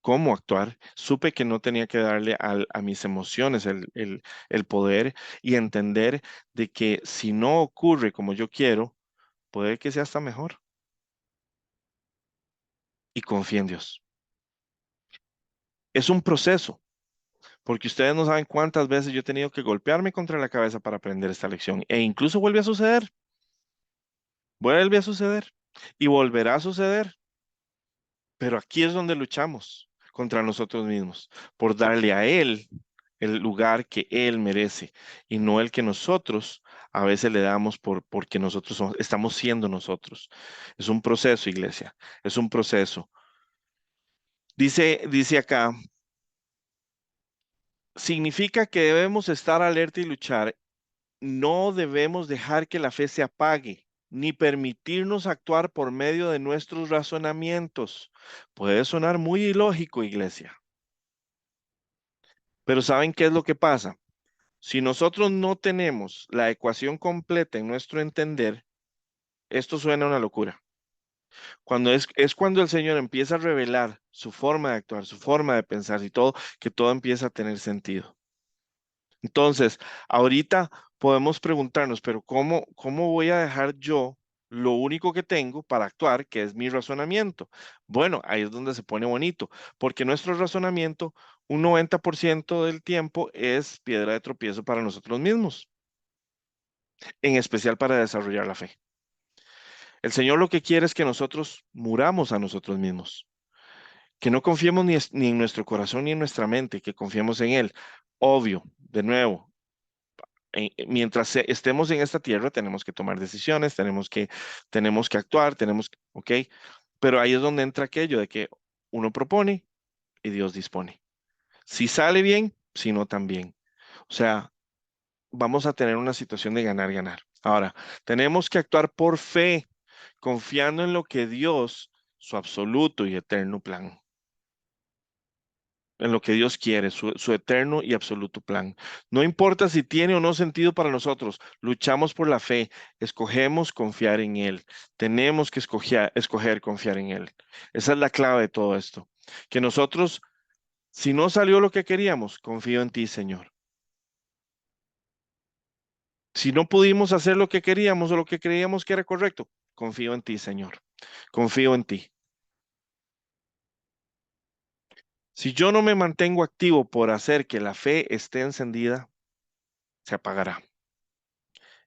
cómo actuar, supe que no tenía que darle a mis emociones el poder y entender de que si no ocurre como yo quiero, puede que sea hasta mejor. Y confía en Dios. Es un proceso, porque ustedes no saben cuántas veces yo he tenido que golpearme contra la cabeza para aprender esta lección. E incluso vuelve a suceder y volverá a suceder. Pero aquí es donde luchamos contra nosotros mismos, por darle a Él el lugar que Él merece y no el que nosotros a veces le damos porque nosotros estamos siendo nosotros. Es un proceso, iglesia, es un proceso. Dice acá, significa que debemos estar alerta y luchar. No debemos dejar que la fe se apague, ni permitirnos actuar por medio de nuestros razonamientos. Puede sonar muy ilógico, iglesia. Pero ¿saben qué es lo que pasa? Si nosotros no tenemos la ecuación completa en nuestro entender, esto suena a una locura. Es cuando el Señor empieza a revelar su forma de actuar, su forma de pensar y todo, que todo empieza a tener sentido. Entonces, ahorita podemos preguntarnos, pero ¿cómo voy a dejar yo lo único que tengo para actuar, que es mi razonamiento? Bueno, ahí es donde se pone bonito, porque nuestro razonamiento, un 90% del tiempo es piedra de tropiezo para nosotros mismos, en especial para desarrollar la fe. El Señor lo que quiere es que nosotros muramos a nosotros mismos, que no confiemos ni en nuestro corazón ni en nuestra mente, que confiemos en Él. Obvio, de nuevo, mientras estemos en esta tierra, tenemos que tomar decisiones, tenemos que actuar, ¿ok? Pero ahí es donde entra aquello de que uno propone y Dios dispone. Si sale bien, si no también. O sea, vamos a tener una situación de ganar, ganar. Ahora, tenemos que actuar por fe, confiando en lo que Dios, su absoluto y eterno plan, en lo que Dios quiere, su eterno y absoluto plan. No importa si tiene o no sentido para nosotros, luchamos por la fe, escogemos confiar en Él. Tenemos que escoger confiar en Él. Esa es la clave de todo esto. Que nosotros, si no salió lo que queríamos, confío en ti, Señor. Si no pudimos hacer lo que queríamos o lo que creíamos que era correcto, confío en ti, Señor. Confío en ti. Si yo no me mantengo activo por hacer que la fe esté encendida, se apagará.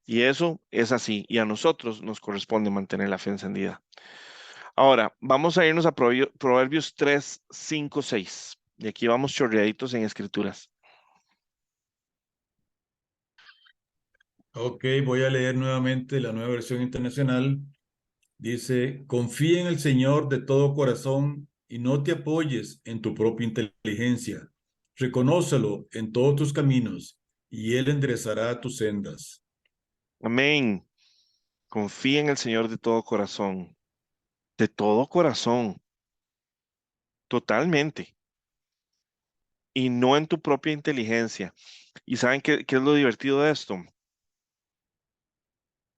Y eso es así. Y a nosotros nos corresponde mantener la fe encendida. Ahora, vamos a irnos a Proverbios 3, 5, 6. Y aquí vamos chorreaditos en escrituras. Ok, voy a leer nuevamente la nueva versión internacional. Dice, confía en el Señor de todo corazón y no te apoyes en tu propia inteligencia. Reconócelo en todos tus caminos y Él enderezará tus sendas. Amén. Confía en el Señor de todo corazón. De todo corazón. Totalmente. Y no en tu propia inteligencia. ¿Y saben qué es lo divertido de esto?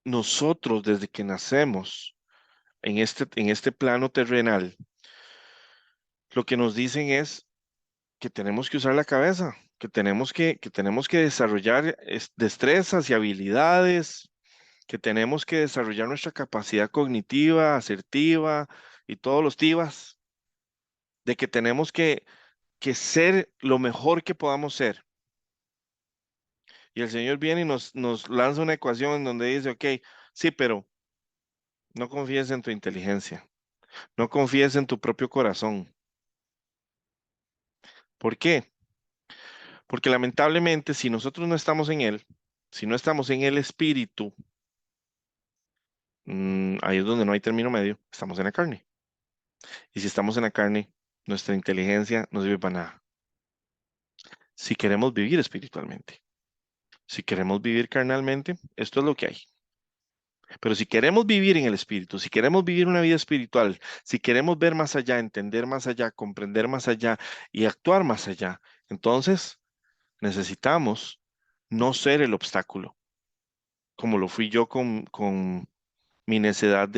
Nosotros, desde que nacemos en este plano terrenal, lo que nos dicen es que tenemos que usar la cabeza, que tenemos que desarrollar destrezas y habilidades, que tenemos que desarrollar nuestra capacidad cognitiva, asertiva y todos los tivas, de que tenemos que ser lo mejor que podamos ser. Y el Señor viene y nos lanza una ecuación en donde dice, ok, sí, pero no confíes en tu inteligencia, no confíes en tu propio corazón. ¿Por qué? Porque lamentablemente, si nosotros no estamos en Él, si no estamos en el Espíritu, ahí es donde no hay término medio, estamos en la carne. Y si estamos en la carne, nuestra inteligencia no sirve para nada. Si queremos vivir espiritualmente, si queremos vivir carnalmente, esto es lo que hay. Pero si queremos vivir en el Espíritu, si queremos vivir una vida espiritual, si queremos ver más allá, entender más allá, comprender más allá y actuar más allá, entonces necesitamos no ser el obstáculo, como lo fui yo con mi necedad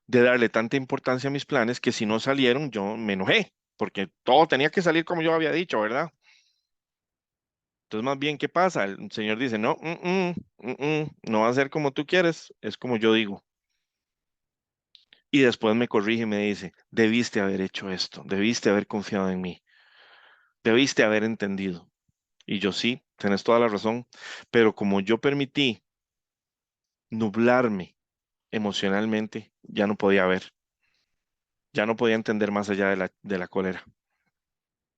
de darle tanta importancia a mis planes que si no salieron, yo me enojé, porque todo tenía que salir como yo había dicho, ¿verdad? Entonces, más bien, ¿qué pasa? El Señor dice, no, no va a ser como tú quieres, es como yo digo. Y después me corrige y me dice, debiste haber hecho esto, debiste haber confiado en mí, debiste haber entendido. Y yo sí, tenés toda la razón, pero como yo permití nublarme emocionalmente, ya no podía ver, ya no podía entender más allá de la cólera.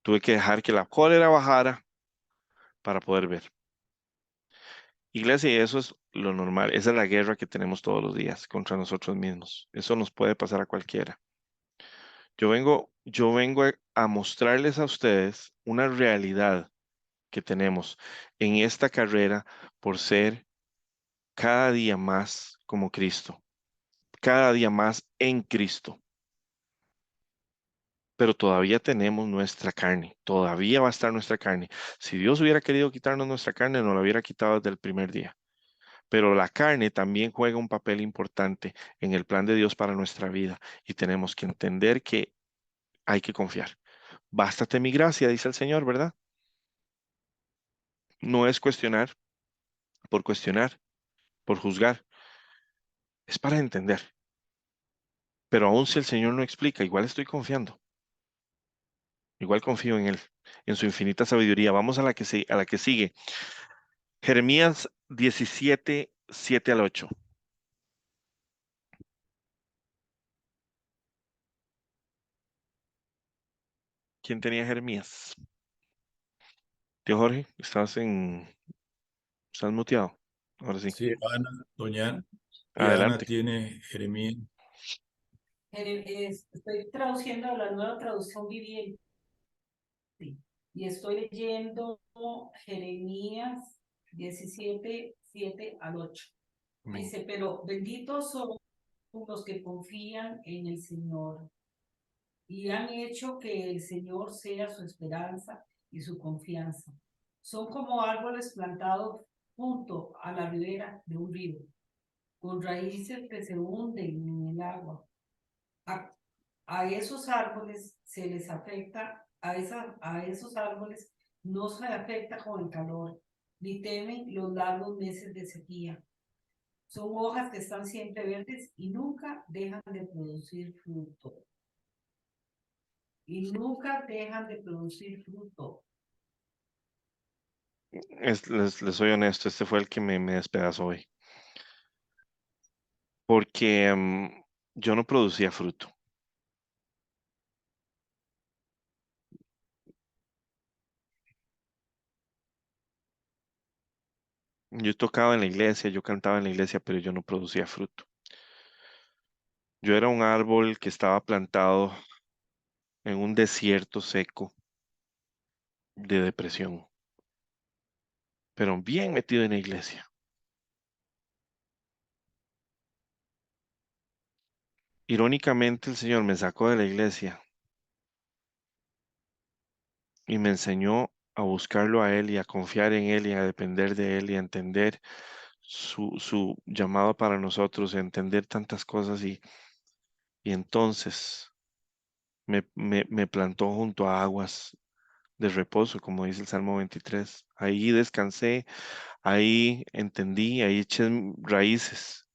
Tuve que dejar que la cólera bajara para poder ver. Iglesia, y eso es lo normal, esa es la guerra que tenemos todos los días contra nosotros mismos. Eso nos puede pasar a cualquiera. Yo vengo a mostrarles a ustedes una realidad que tenemos en esta carrera por ser cada día más como Cristo, cada día más en Cristo. Pero todavía tenemos nuestra carne, todavía va a estar nuestra carne. Si Dios hubiera querido quitarnos nuestra carne, nos la hubiera quitado desde el primer día. Pero la carne también juega un papel importante en el plan de Dios para nuestra vida y tenemos que entender que hay que confiar. Bástate mi gracia, dice el Señor, ¿verdad? No es cuestionar, por juzgar, es para entender. Pero aun si el Señor no explica, igual estoy confiando, igual confío en Él, en su infinita sabiduría. Vamos a la que sigue. Jeremías 17, 7 al 8. ¿Quién tenía Jeremías? Tío Jorge, estás muteado. Ahora sí, Sí, tía Ana adelante. tiene Jeremías. Estoy traduciendo la nueva traducción viviente y estoy leyendo Jeremías 17, 7 al 8. Amén. Dice, pero benditos son los que confían en el Señor y han hecho que el Señor sea su esperanza y su confianza. Son como árboles plantados junto a la ribera de un río, con raíces que se hunden en el agua. A, a esos árboles se les afecta, a esos árboles no se afecta con el calor, ni temen los largos meses de sequía. Son hojas que están siempre verdes y nunca dejan de producir fruto. Y nunca dejan de producir fruto. Les soy honesto, este fue el que me despedazó hoy. Porque yo no producía fruto. Yo tocaba en la iglesia, yo cantaba en la iglesia, pero yo no producía fruto. Yo era un árbol que estaba plantado en un desierto seco de depresión, pero bien metido en la iglesia. Irónicamente, el Señor me sacó de la iglesia y me enseñó a buscarlo a Él y a confiar en Él y a depender de Él y a entender su llamado para nosotros, a entender tantas cosas y entonces me plantó junto a aguas de reposo, como dice el Salmo 23. Ahí descansé, ahí entendí, ahí eché raíces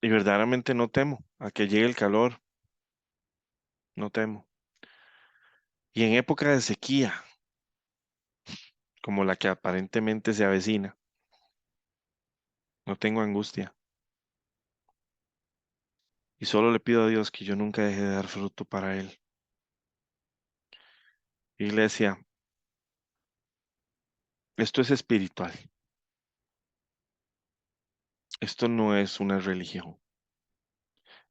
y verdaderamente no temo a que llegue el calor, no temo. Y en época de sequía, como la que aparentemente se avecina, no tengo angustia. Y solo le pido a Dios que yo nunca deje de dar fruto para Él. Iglesia, esto es espiritual. Esto no es una religión.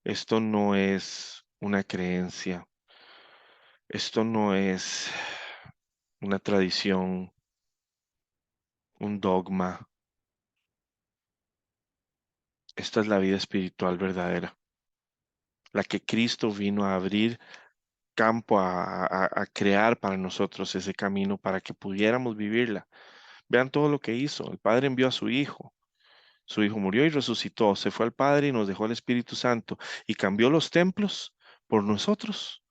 Esto no es una creencia. Esto no es una tradición, un dogma. Esta es la vida espiritual verdadera, la que Cristo vino a abrir campo, a crear para nosotros ese camino para que pudiéramos vivirla. Vean todo lo que hizo. El Padre envió a su Hijo. Su Hijo murió y resucitó, se fue al Padre y nos dejó el Espíritu Santo y cambió los templos por nosotros.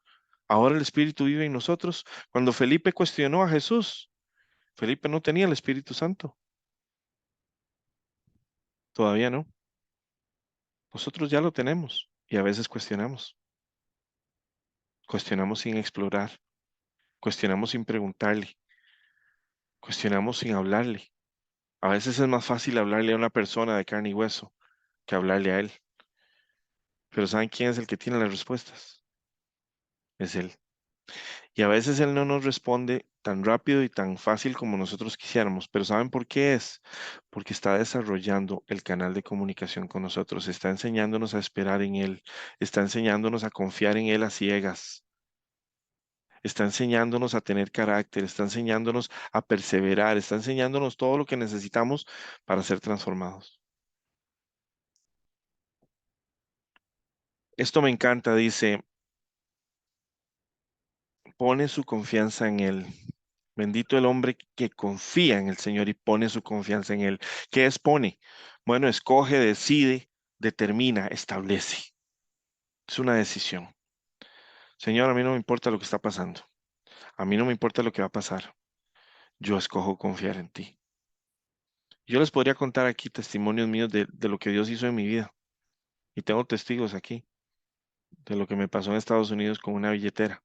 Ahora el Espíritu vive en nosotros. Cuando Felipe cuestionó a Jesús, Felipe no tenía el Espíritu Santo. Todavía no. Nosotros ya lo tenemos y a veces cuestionamos. Cuestionamos sin explorar, cuestionamos sin preguntarle, cuestionamos sin hablarle. A veces es más fácil hablarle a una persona de carne y hueso que hablarle a él. Pero ¿saben quién es el que tiene las respuestas? Es él. Y a veces él no nos responde tan rápido y tan fácil como nosotros quisiéramos. Pero ¿saben por qué es? Porque está desarrollando el canal de comunicación con nosotros. Está enseñándonos a esperar en él. Está enseñándonos a confiar en él a ciegas. Está enseñándonos a tener carácter, está enseñándonos a perseverar, está enseñándonos todo lo que necesitamos para ser transformados. Esto me encanta, dice, pone su confianza en Él. Bendito el hombre que confía en el Señor y pone su confianza en Él. ¿Qué es pone? Bueno, escoge, decide, determina, establece. Es una decisión. Señor, a mí no me importa lo que está pasando. A mí no me importa lo que va a pasar. Yo escojo confiar en ti. Yo les podría contar aquí testimonios míos de lo que Dios hizo en mi vida. Y tengo testigos aquí de lo que me pasó en Estados Unidos con una billetera.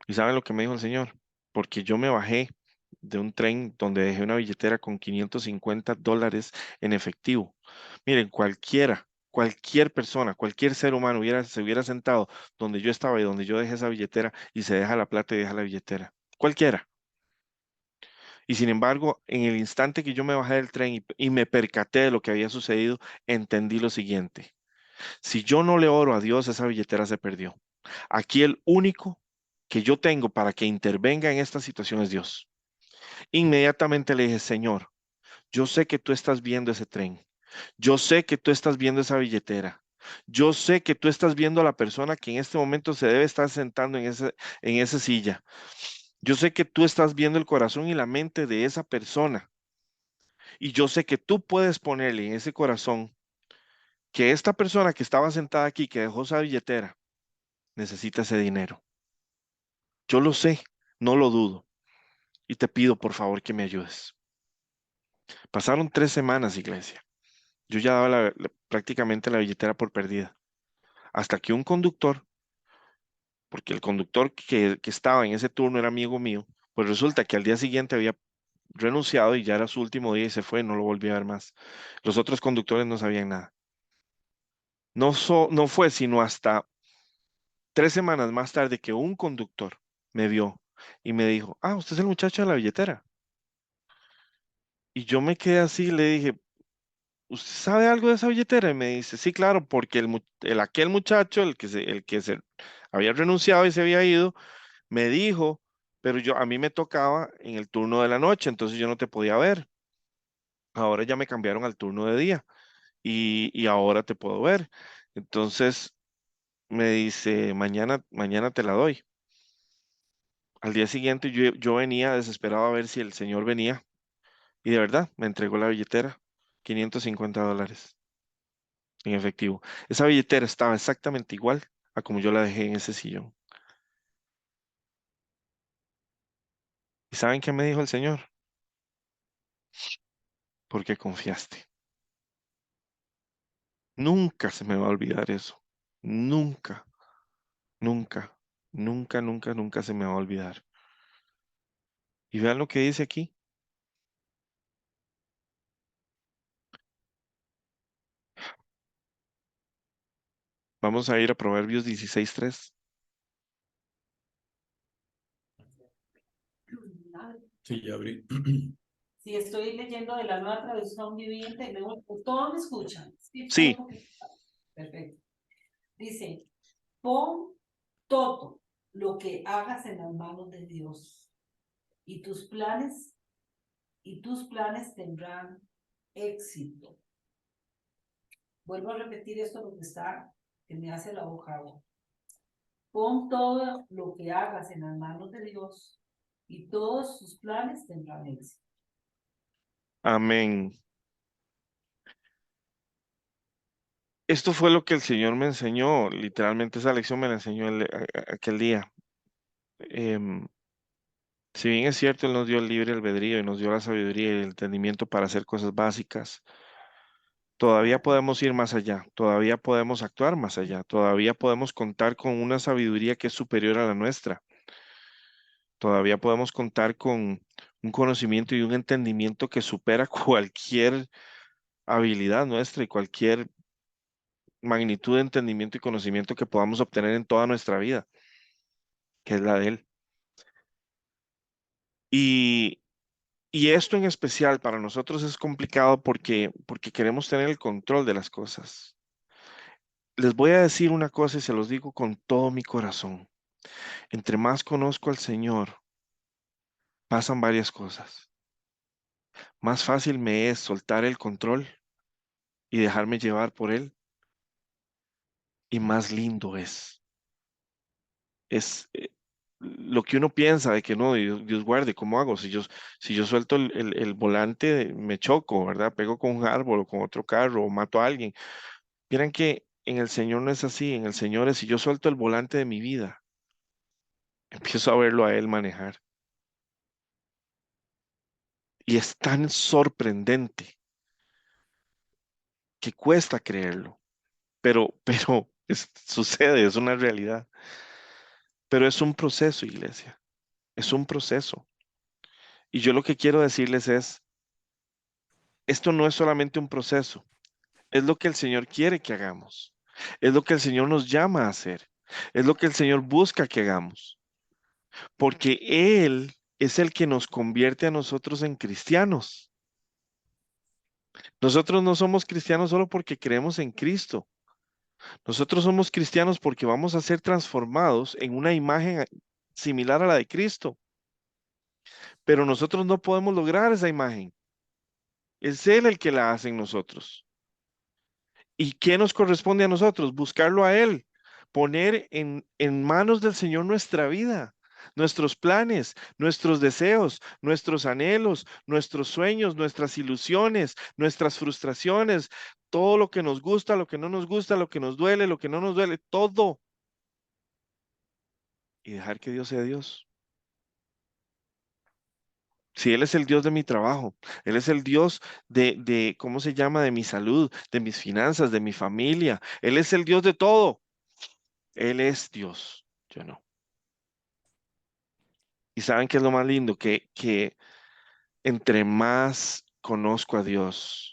¿Y saben lo que me dijo el Señor? Porque yo me bajé de un tren donde dejé una billetera con $550 en efectivo. Miren, cualquier persona, cualquier ser humano se hubiera sentado donde yo estaba y donde yo dejé esa billetera y se deja la plata y deja la billetera. Cualquiera. Y sin embargo, en el instante que yo me bajé del tren y me percaté de lo que había sucedido, entendí lo siguiente. Si yo no le oro a Dios, esa billetera se perdió. Aquí el único que yo tengo para que intervenga en esta situación es Dios. Inmediatamente le dije, Señor, yo sé que tú estás viendo ese tren. Yo sé que tú estás viendo esa billetera. Yo sé que tú estás viendo a la persona que en este momento se debe estar sentando en esa silla. Yo sé que tú estás viendo el corazón y la mente de esa persona. Y yo sé que tú puedes ponerle en ese corazón que esta persona que estaba sentada aquí, que dejó esa billetera, necesita ese dinero. Yo lo sé, no lo dudo. Y te pido, por favor, que me ayudes. Pasaron 3 semanas, iglesia. Yo ya daba prácticamente la billetera por perdida. Hasta que un conductor, porque el conductor que estaba en ese turno era amigo mío, pues resulta que al día siguiente había renunciado y ya era su último día y se fue, no lo volví a ver más. Los otros conductores no sabían nada. No fue sino hasta 3 semanas más tarde que un conductor me vio y me dijo, ah, usted es el muchacho de la billetera. Y yo me quedé así y le dije, ¿usted sabe algo de esa billetera? Y me dice, sí, claro, porque aquel muchacho, el que se había renunciado y se había ido, me dijo, pero a mí me tocaba en el turno de la noche, entonces yo no te podía ver. Ahora ya me cambiaron al turno de día y ahora te puedo ver. Entonces me dice, mañana te la doy. Al día siguiente yo venía desesperado a ver si el señor venía y de verdad me entregó la billetera, $550 en efectivo. Esa billetera estaba exactamente igual a como yo la dejé en ese sillón. ¿Y saben qué me dijo el señor? Porque confiaste. Nunca se me va a olvidar eso. Nunca, nunca, nunca, nunca, nunca se me va a olvidar. Y vean lo que dice aquí. Vamos a ir a Proverbios 16:3. Sí, ya abrí. Si estoy leyendo de la nueva traducción viviente, todos me escuchan. Sí, solo un Sí, poquito. Perfecto. Dice, pon todo lo que hagas en las manos de Dios y tus planes tendrán éxito. Vuelvo a repetir esto porque que me hace la boca agua. Pon todo lo que hagas en las manos de Dios y todos sus planes tendrán éxito. amén. Esto fue lo que el Señor me enseñó, literalmente esa lección me la enseñó aquel día. Em, si bien es cierto, Él nos dio el libre albedrío y nos dio la sabiduría y el entendimiento para hacer cosas básicas, todavía podemos ir más allá, todavía podemos actuar más allá, todavía podemos contar con una sabiduría que es superior a la nuestra, todavía podemos contar con un conocimiento y un entendimiento que supera cualquier habilidad nuestra y cualquier magnitud de entendimiento y conocimiento que podamos obtener en toda nuestra vida, que es la de Él. Y, y esto en especial para nosotros es complicado porque queremos tener el control de las cosas. Les voy a decir una cosa y se los digo con todo mi corazón. Entre más conozco al Señor, pasan varias cosas. Más fácil me es soltar el control y dejarme llevar por Él, y más lindo es. Es lo que uno piensa de que no, Dios guarde, ¿cómo hago? Si yo suelto el volante, me choco, ¿verdad? Pego con un árbol o con otro carro o mato a alguien. Miren que en el Señor no es así. En el Señor es si yo suelto el volante de mi vida, empiezo a verlo a Él manejar. Y es tan sorprendente que cuesta creerlo, pero sucede, es una realidad. Pero es un proceso, iglesia, es un proceso. Y yo lo que quiero decirles es, esto no es solamente un proceso, es lo que el Señor quiere que hagamos, es lo que el Señor nos llama a hacer, es lo que el Señor busca que hagamos, porque Él es el que nos convierte a nosotros en cristianos. Nosotros no somos cristianos solo porque creemos en Cristo. Nosotros somos cristianos porque vamos a ser transformados en una imagen similar a la de Cristo, pero nosotros no podemos lograr esa imagen. Es Él el que la hace en nosotros. ¿Y qué nos corresponde a nosotros? Buscarlo a Él, poner en manos del Señor nuestra vida, nuestros planes, nuestros deseos, nuestros anhelos, nuestros sueños, nuestras ilusiones, nuestras frustraciones, todo lo que nos gusta, lo que no nos gusta, lo que nos duele, lo que no nos duele, todo. Y dejar que Dios sea Dios. Si Él es el Dios de mi trabajo, Él es el Dios ¿cómo se llama? De mi salud, de mis finanzas, de mi familia. Él es el Dios de todo. Él es Dios, yo no. ¿Y saben qué es lo más lindo? Que entre más conozco a Dios,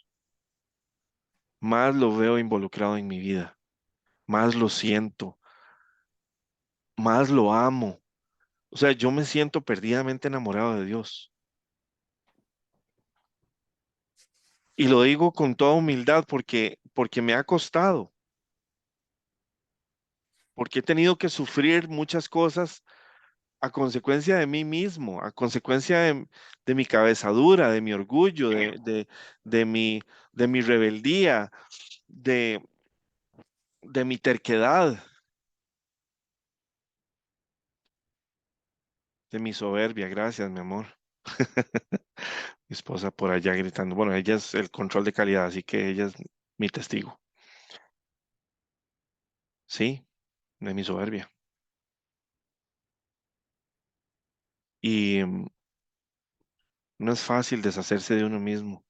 más lo veo involucrado en mi vida, más lo siento, más lo amo. O sea, yo me siento perdidamente enamorado de Dios. Y lo digo con toda humildad porque me ha costado, porque he tenido que sufrir muchas cosas a consecuencia de mí mismo, a consecuencia de mi cabezadura, de mi orgullo, de mi, de mi rebeldía, de, de mi terquedad, de mi soberbia. Gracias, mi amor. Mi esposa por allá gritando. Bueno, ella es el control de calidad, así que ella es mi testigo. Sí, de mi soberbia. Y no es fácil deshacerse de uno mismo,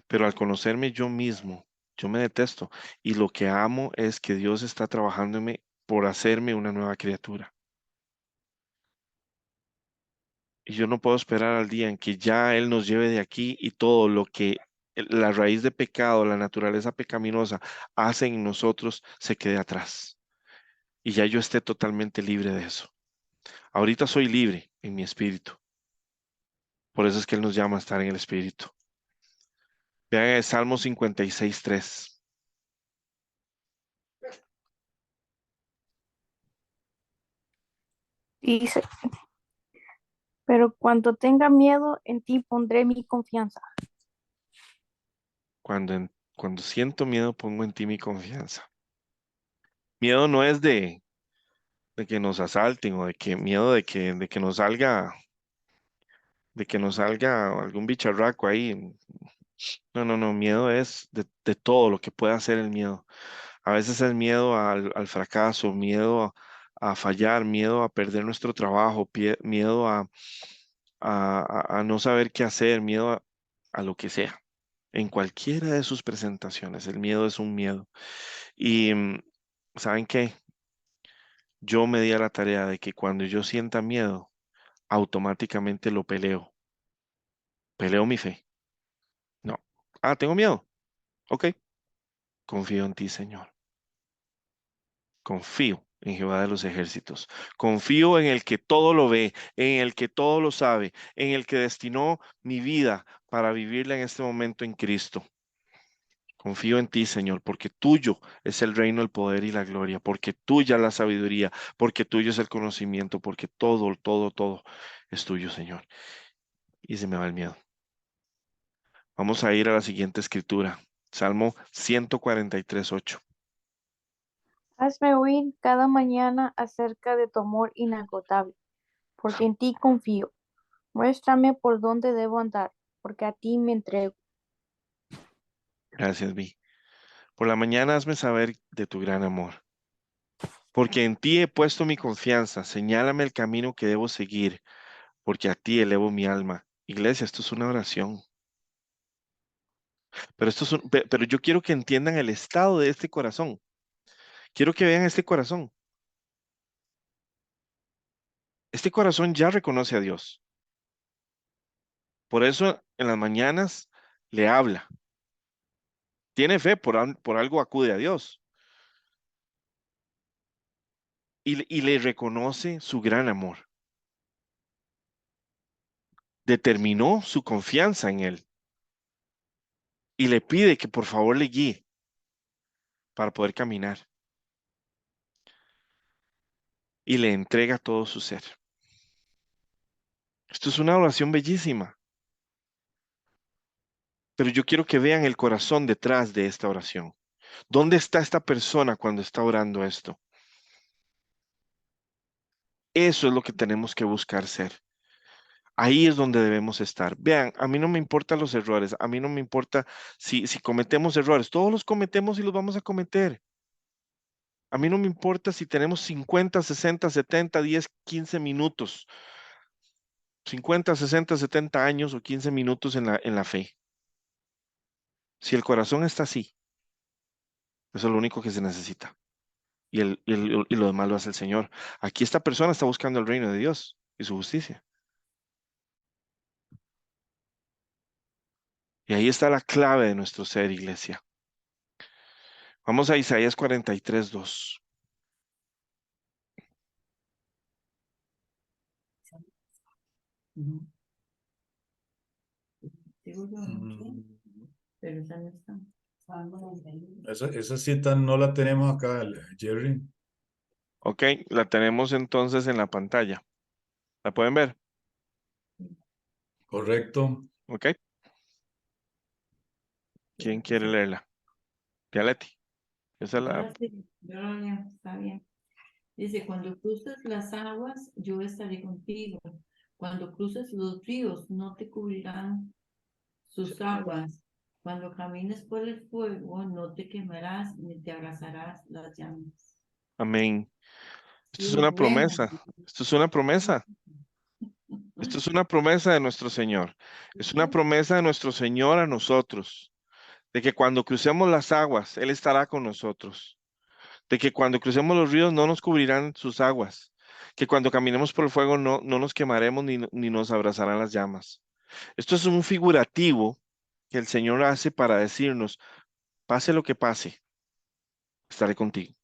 pero al conocerme yo mismo, yo me detesto y lo que amo es que Dios está trabajándome por hacerme una nueva criatura. Y yo no puedo esperar al día en que ya Él nos lleve de aquí y todo lo que la raíz de pecado, la naturaleza pecaminosa hace en nosotros se quede atrás. Y ya yo esté totalmente libre de eso. Ahorita soy libre en mi espíritu. Por eso es que Él nos llama a estar en el espíritu. Vean el Salmo 56:3. Dice, pero cuando tenga miedo, en ti pondré mi confianza. Cuando siento miedo, pongo en ti mi confianza. Miedo no es de que nos asalten o de que miedo de que nos salga algún bicharraco ahí. No, no, no, miedo es de todo lo que puede hacer el miedo. A veces es miedo al fracaso, miedo a fallar, miedo a perder nuestro trabajo, miedo a no saber qué hacer, miedo a lo que sea. En cualquiera de sus presentaciones, el miedo es un miedo. Y ¿saben qué? Yo me di a la tarea de que cuando yo sienta miedo, automáticamente lo peleo. Peleo mi fe. No. Ah, tengo miedo. Ok. Confío en ti, Señor. Confío en Jehová de los ejércitos. Confío en el que todo lo ve, en el que todo lo sabe, en el que destinó mi vida para vivirla en este momento en Cristo. Confío en ti, Señor, porque tuyo es el reino, el poder y la gloria, porque tuya la sabiduría, porque tuyo es el conocimiento, porque todo, todo, todo es tuyo, Señor. Y se me va el miedo. Vamos a ir a la siguiente escritura. Salmo 143:8. Hazme oír cada mañana acerca de tu amor inagotable, porque en ti confío. Muéstrame por dónde debo andar, porque a ti me entrego. Gracias, Vi. Por la mañana hazme saber de tu gran amor, porque en ti he puesto mi confianza. Señálame el camino que debo seguir, porque a ti elevo mi alma. Iglesia, esto es una oración, pero pero yo quiero que entiendan el estado de este corazón. Quiero que vean este corazón. Este corazón ya reconoce a Dios. Por eso en las mañanas le habla. Tiene fe, por algo acude a Dios. Y le reconoce su gran amor. Determinó su confianza en Él. Y le pide que por favor le guíe para poder caminar. Y le entrega todo su ser. Esto es una oración bellísima. Pero yo quiero que vean el corazón detrás de esta oración. ¿Dónde está esta persona cuando está orando esto? Eso es lo que tenemos que buscar ser. Ahí es donde debemos estar. Vean, a mí no me importan los errores, a mí no me importa si cometemos errores, todos los cometemos y los vamos a cometer. A mí no me importa si tenemos 50, 60, 70, 10, 15 minutos, 50, 60, 70 años o 15 minutos en la fe. Si el corazón está así, eso es lo único que se necesita. Y lo demás lo hace el Señor. Aquí esta persona está buscando el reino de Dios y su justicia. Y ahí está la clave de nuestro ser, iglesia. Vamos a Isaías 43:2. Ujú. Digo yo, ¿no? ¿Qué? Mm, Pero esa no está. esa cita no la tenemos acá, Jerry. Ok, la tenemos entonces en la pantalla. ¿La pueden ver? Correcto. Ok. ¿Quién quiere leerla? Dialeti. Esa es la. Yo lo leo, está bien. Dice, cuando cruces las aguas, yo estaré contigo. Cuando cruces los ríos, no te cubrirán sus aguas. Cuando camines por el fuego, no te quemarás ni te abrazarás las llamas. Amén. Esto es Qué una bueno. promesa. Esto es una promesa. Esto es una promesa de nuestro Señor. Es una promesa de nuestro Señor a nosotros. De que cuando crucemos las aguas, Él estará con nosotros. De que cuando crucemos los ríos no nos cubrirán sus aguas. Que cuando caminemos por el fuego no nos quemaremos ni nos abrazarán las llamas. Esto es un figurativo que el Señor hace para decirnos, pase lo que pase, estaré contigo.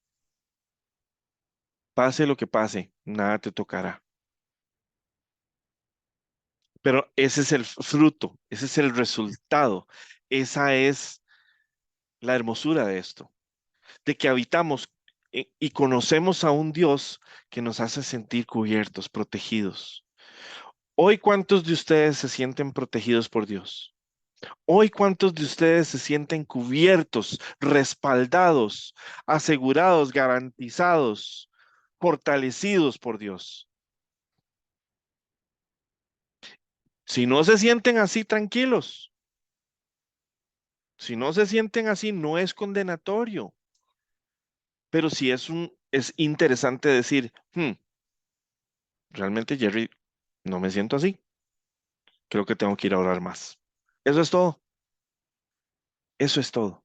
Pase lo que pase, nada te tocará. Pero ese es el fruto, ese es el resultado, esa es la hermosura de esto, de que habitamos y conocemos a un Dios que nos hace sentir cubiertos, protegidos. Hoy, ¿cuántos de ustedes se sienten protegidos por Dios? Hoy, ¿cuántos de ustedes se sienten cubiertos, respaldados, asegurados, garantizados, fortalecidos por Dios? Si no se sienten así tranquilos, Si no se sienten así, no es condenatorio. Pero sí es interesante decir, realmente, Jerry, no me siento así. Creo que tengo que ir a orar más. Eso es todo. Eso es todo.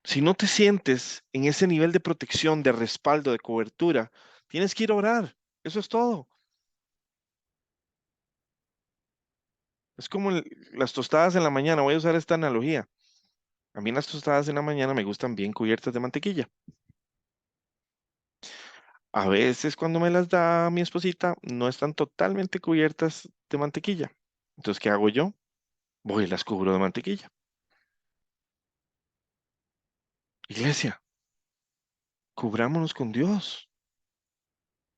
Si no te sientes en ese nivel de protección, de respaldo, de cobertura, tienes que ir a orar. Eso es todo. Es como las tostadas en la mañana. Voy a usar esta analogía. A mí las tostadas en la mañana me gustan bien cubiertas de mantequilla. A veces cuando me las da mi esposita, no están totalmente cubiertas de mantequilla. Entonces, ¿qué hago yo? Voy y las cubro de mantequilla. Iglesia, cubrámonos con Dios.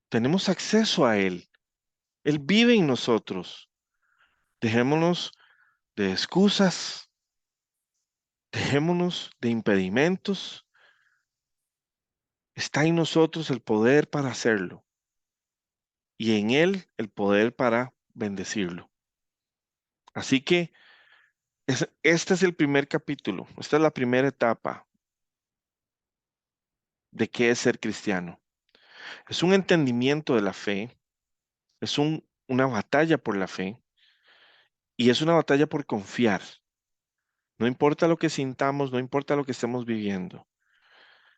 Tenemos acceso a Él. Él vive en nosotros. Dejémonos de excusas, dejémonos de impedimentos. Está en nosotros el poder para hacerlo y en Él el poder para bendecirlo. Así que este es el primer capítulo, esta es la primera etapa de qué es ser cristiano. Es un entendimiento de la fe, es una batalla por la fe y es una batalla por confiar. No importa lo que sintamos, no importa lo que estemos viviendo.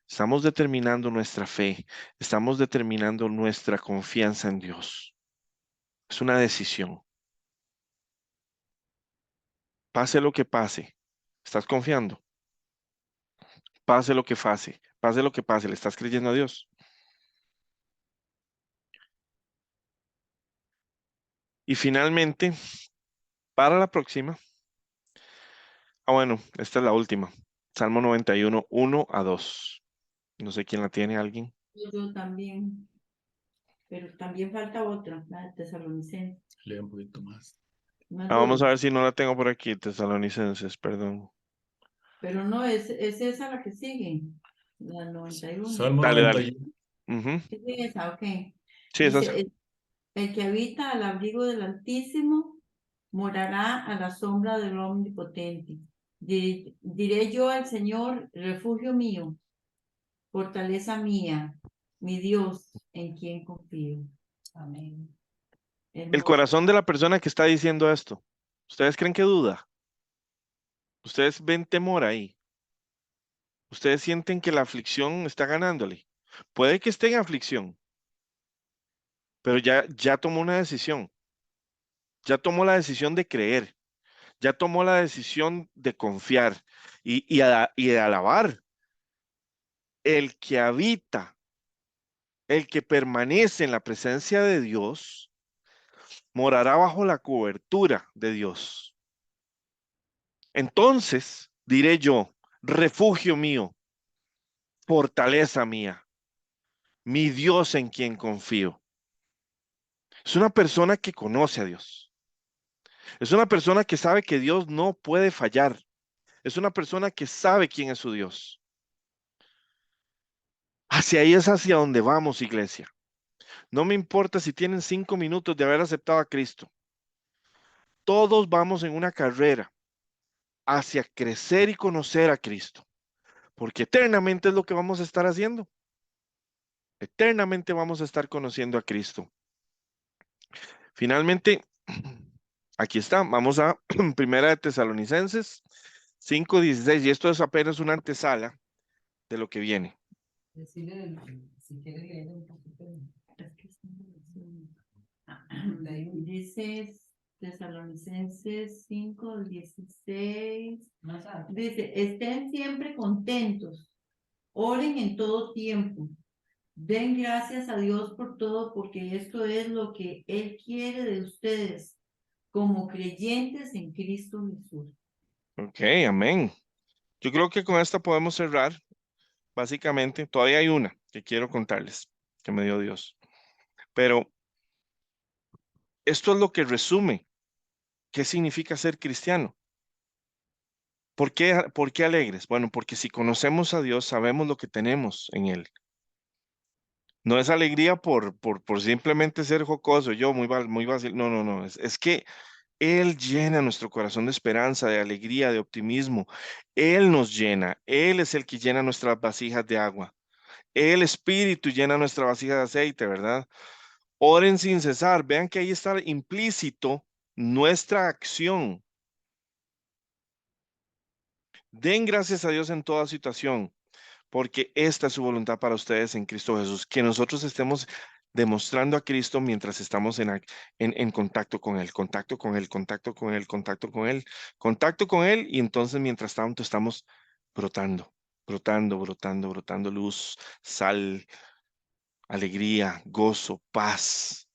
Estamos determinando nuestra fe, estamos determinando nuestra confianza en Dios. Es una decisión. Pase lo que pase, ¿estás confiando? Pase lo que pase, ¿le estás creyendo a Dios? Y finalmente, para la próxima, bueno, esta es la última. Salmo 91, 1 a 2. No sé quién la tiene, ¿alguien? Yo también, pero también falta otra, la de Tesalonicenses. Lee un poquito más. Vamos a ver si no la tengo por aquí, Tesalonicenses, perdón. Pero no, es esa la que sigue, la 91. Salmo Dale, 91. Ujú. ¿Es esa? Ok. Sí, esa es. Dice, el que habita al abrigo del Altísimo morará a la sombra del Omnipotente. Diré yo al Señor, refugio mío, fortaleza mía, mi Dios, en quien confío. Amén. El Hermoso. corazón de la persona que está diciendo esto. ¿Ustedes creen que duda? ¿Ustedes ven temor ahí? ¿Ustedes sienten que la aflicción está ganándole? Puede que esté en aflicción, pero ya tomó una decisión. Ya tomó la decisión de creer. Ya tomó la decisión de confiar y de alabar. El que habita, el que permanece en la presencia de Dios, morará bajo la cobertura de Dios. Entonces diré yo, refugio mío, fortaleza mía, mi Dios en quien confío. Es una persona que conoce a Dios. Es una persona que sabe que Dios no puede fallar. Es una persona que sabe quién es su Dios. Hacia ahí es hacia donde vamos, iglesia. No me importa si tienen 5 minutos de haber aceptado a Cristo. Todos vamos en una carrera hacia crecer y conocer a Cristo, porque eternamente es lo que vamos a estar haciendo. Eternamente vamos a estar conociendo a Cristo. Finalmente, aquí está, vamos a Primera de Tesalonicenses 5:16, y esto es apenas una antesala de lo que viene. Decirle, si quiere leer un poquito. Dice Tesalonicenses 5:16. Más alto. Dice, estén siempre contentos, oren en todo tiempo, den gracias a Dios por todo, porque esto es lo que Él quiere de ustedes, como creyentes en Cristo Jesús. Ok, amén. Yo creo que con esta podemos cerrar. Básicamente, todavía hay una que quiero contarles, que me dio Dios. Pero esto es lo que resume qué significa ser cristiano. ¿Por qué alegres? Bueno, porque si conocemos a Dios, sabemos lo que tenemos en Él. No es alegría por simplemente ser jocoso, yo muy fácil. No, no, no. Es que Él llena nuestro corazón de esperanza, de alegría, de optimismo. Él nos llena. Él es el que llena nuestras vasijas de agua. El Espíritu llena nuestra vasija de aceite, ¿verdad? Oren sin cesar. Vean que ahí está implícito nuestra acción. Den gracias a Dios en toda situación, porque esta es su voluntad para ustedes en Cristo Jesús, que nosotros estemos demostrando a Cristo mientras estamos en contacto con Él, contacto con Él, contacto con Él, contacto con Él, contacto con Él, y entonces mientras tanto estamos brotando, brotando, brotando, brotando luz, sal, alegría, gozo, paz,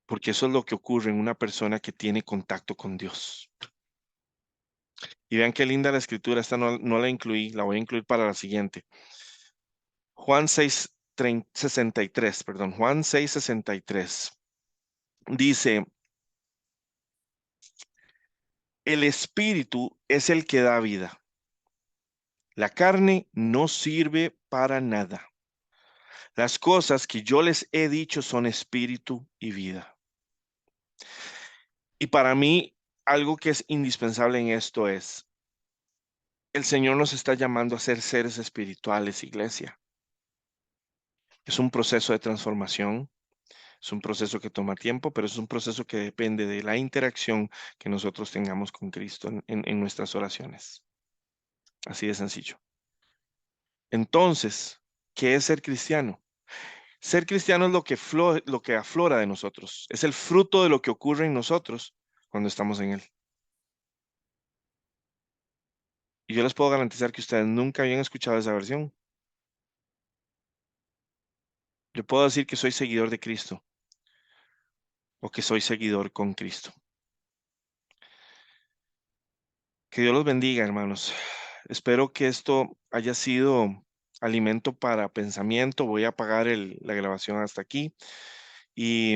porque eso es lo que ocurre en una persona que tiene contacto con Dios. Y vean qué linda la escritura, esta no la incluí, la voy a incluir para la siguiente. Juan 6:63, perdón, Juan 6:63. Dice, el Espíritu es el que da vida. La carne no sirve para nada. Las cosas que yo les he dicho son espíritu y vida. Y para mí, algo que es indispensable en esto es, el Señor nos está llamando a ser seres espirituales, iglesia. Es un proceso de transformación. Es un proceso que toma tiempo, pero es un proceso que depende de la interacción que nosotros tengamos con Cristo en nuestras oraciones. Así de sencillo. Entonces, ¿qué es ser cristiano? Ser cristiano es lo que aflora de nosotros. Es el fruto de lo que ocurre en nosotros cuando estamos en Él. Y yo les puedo garantizar que ustedes nunca habían escuchado esa versión. Yo puedo decir que soy seguidor de Cristo o que soy seguidor con Cristo. Que Dios los bendiga, hermanos. Espero que esto haya sido alimento para pensamiento. Voy a apagar la grabación hasta aquí y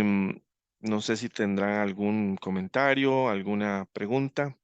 no sé si tendrán algún comentario, alguna pregunta.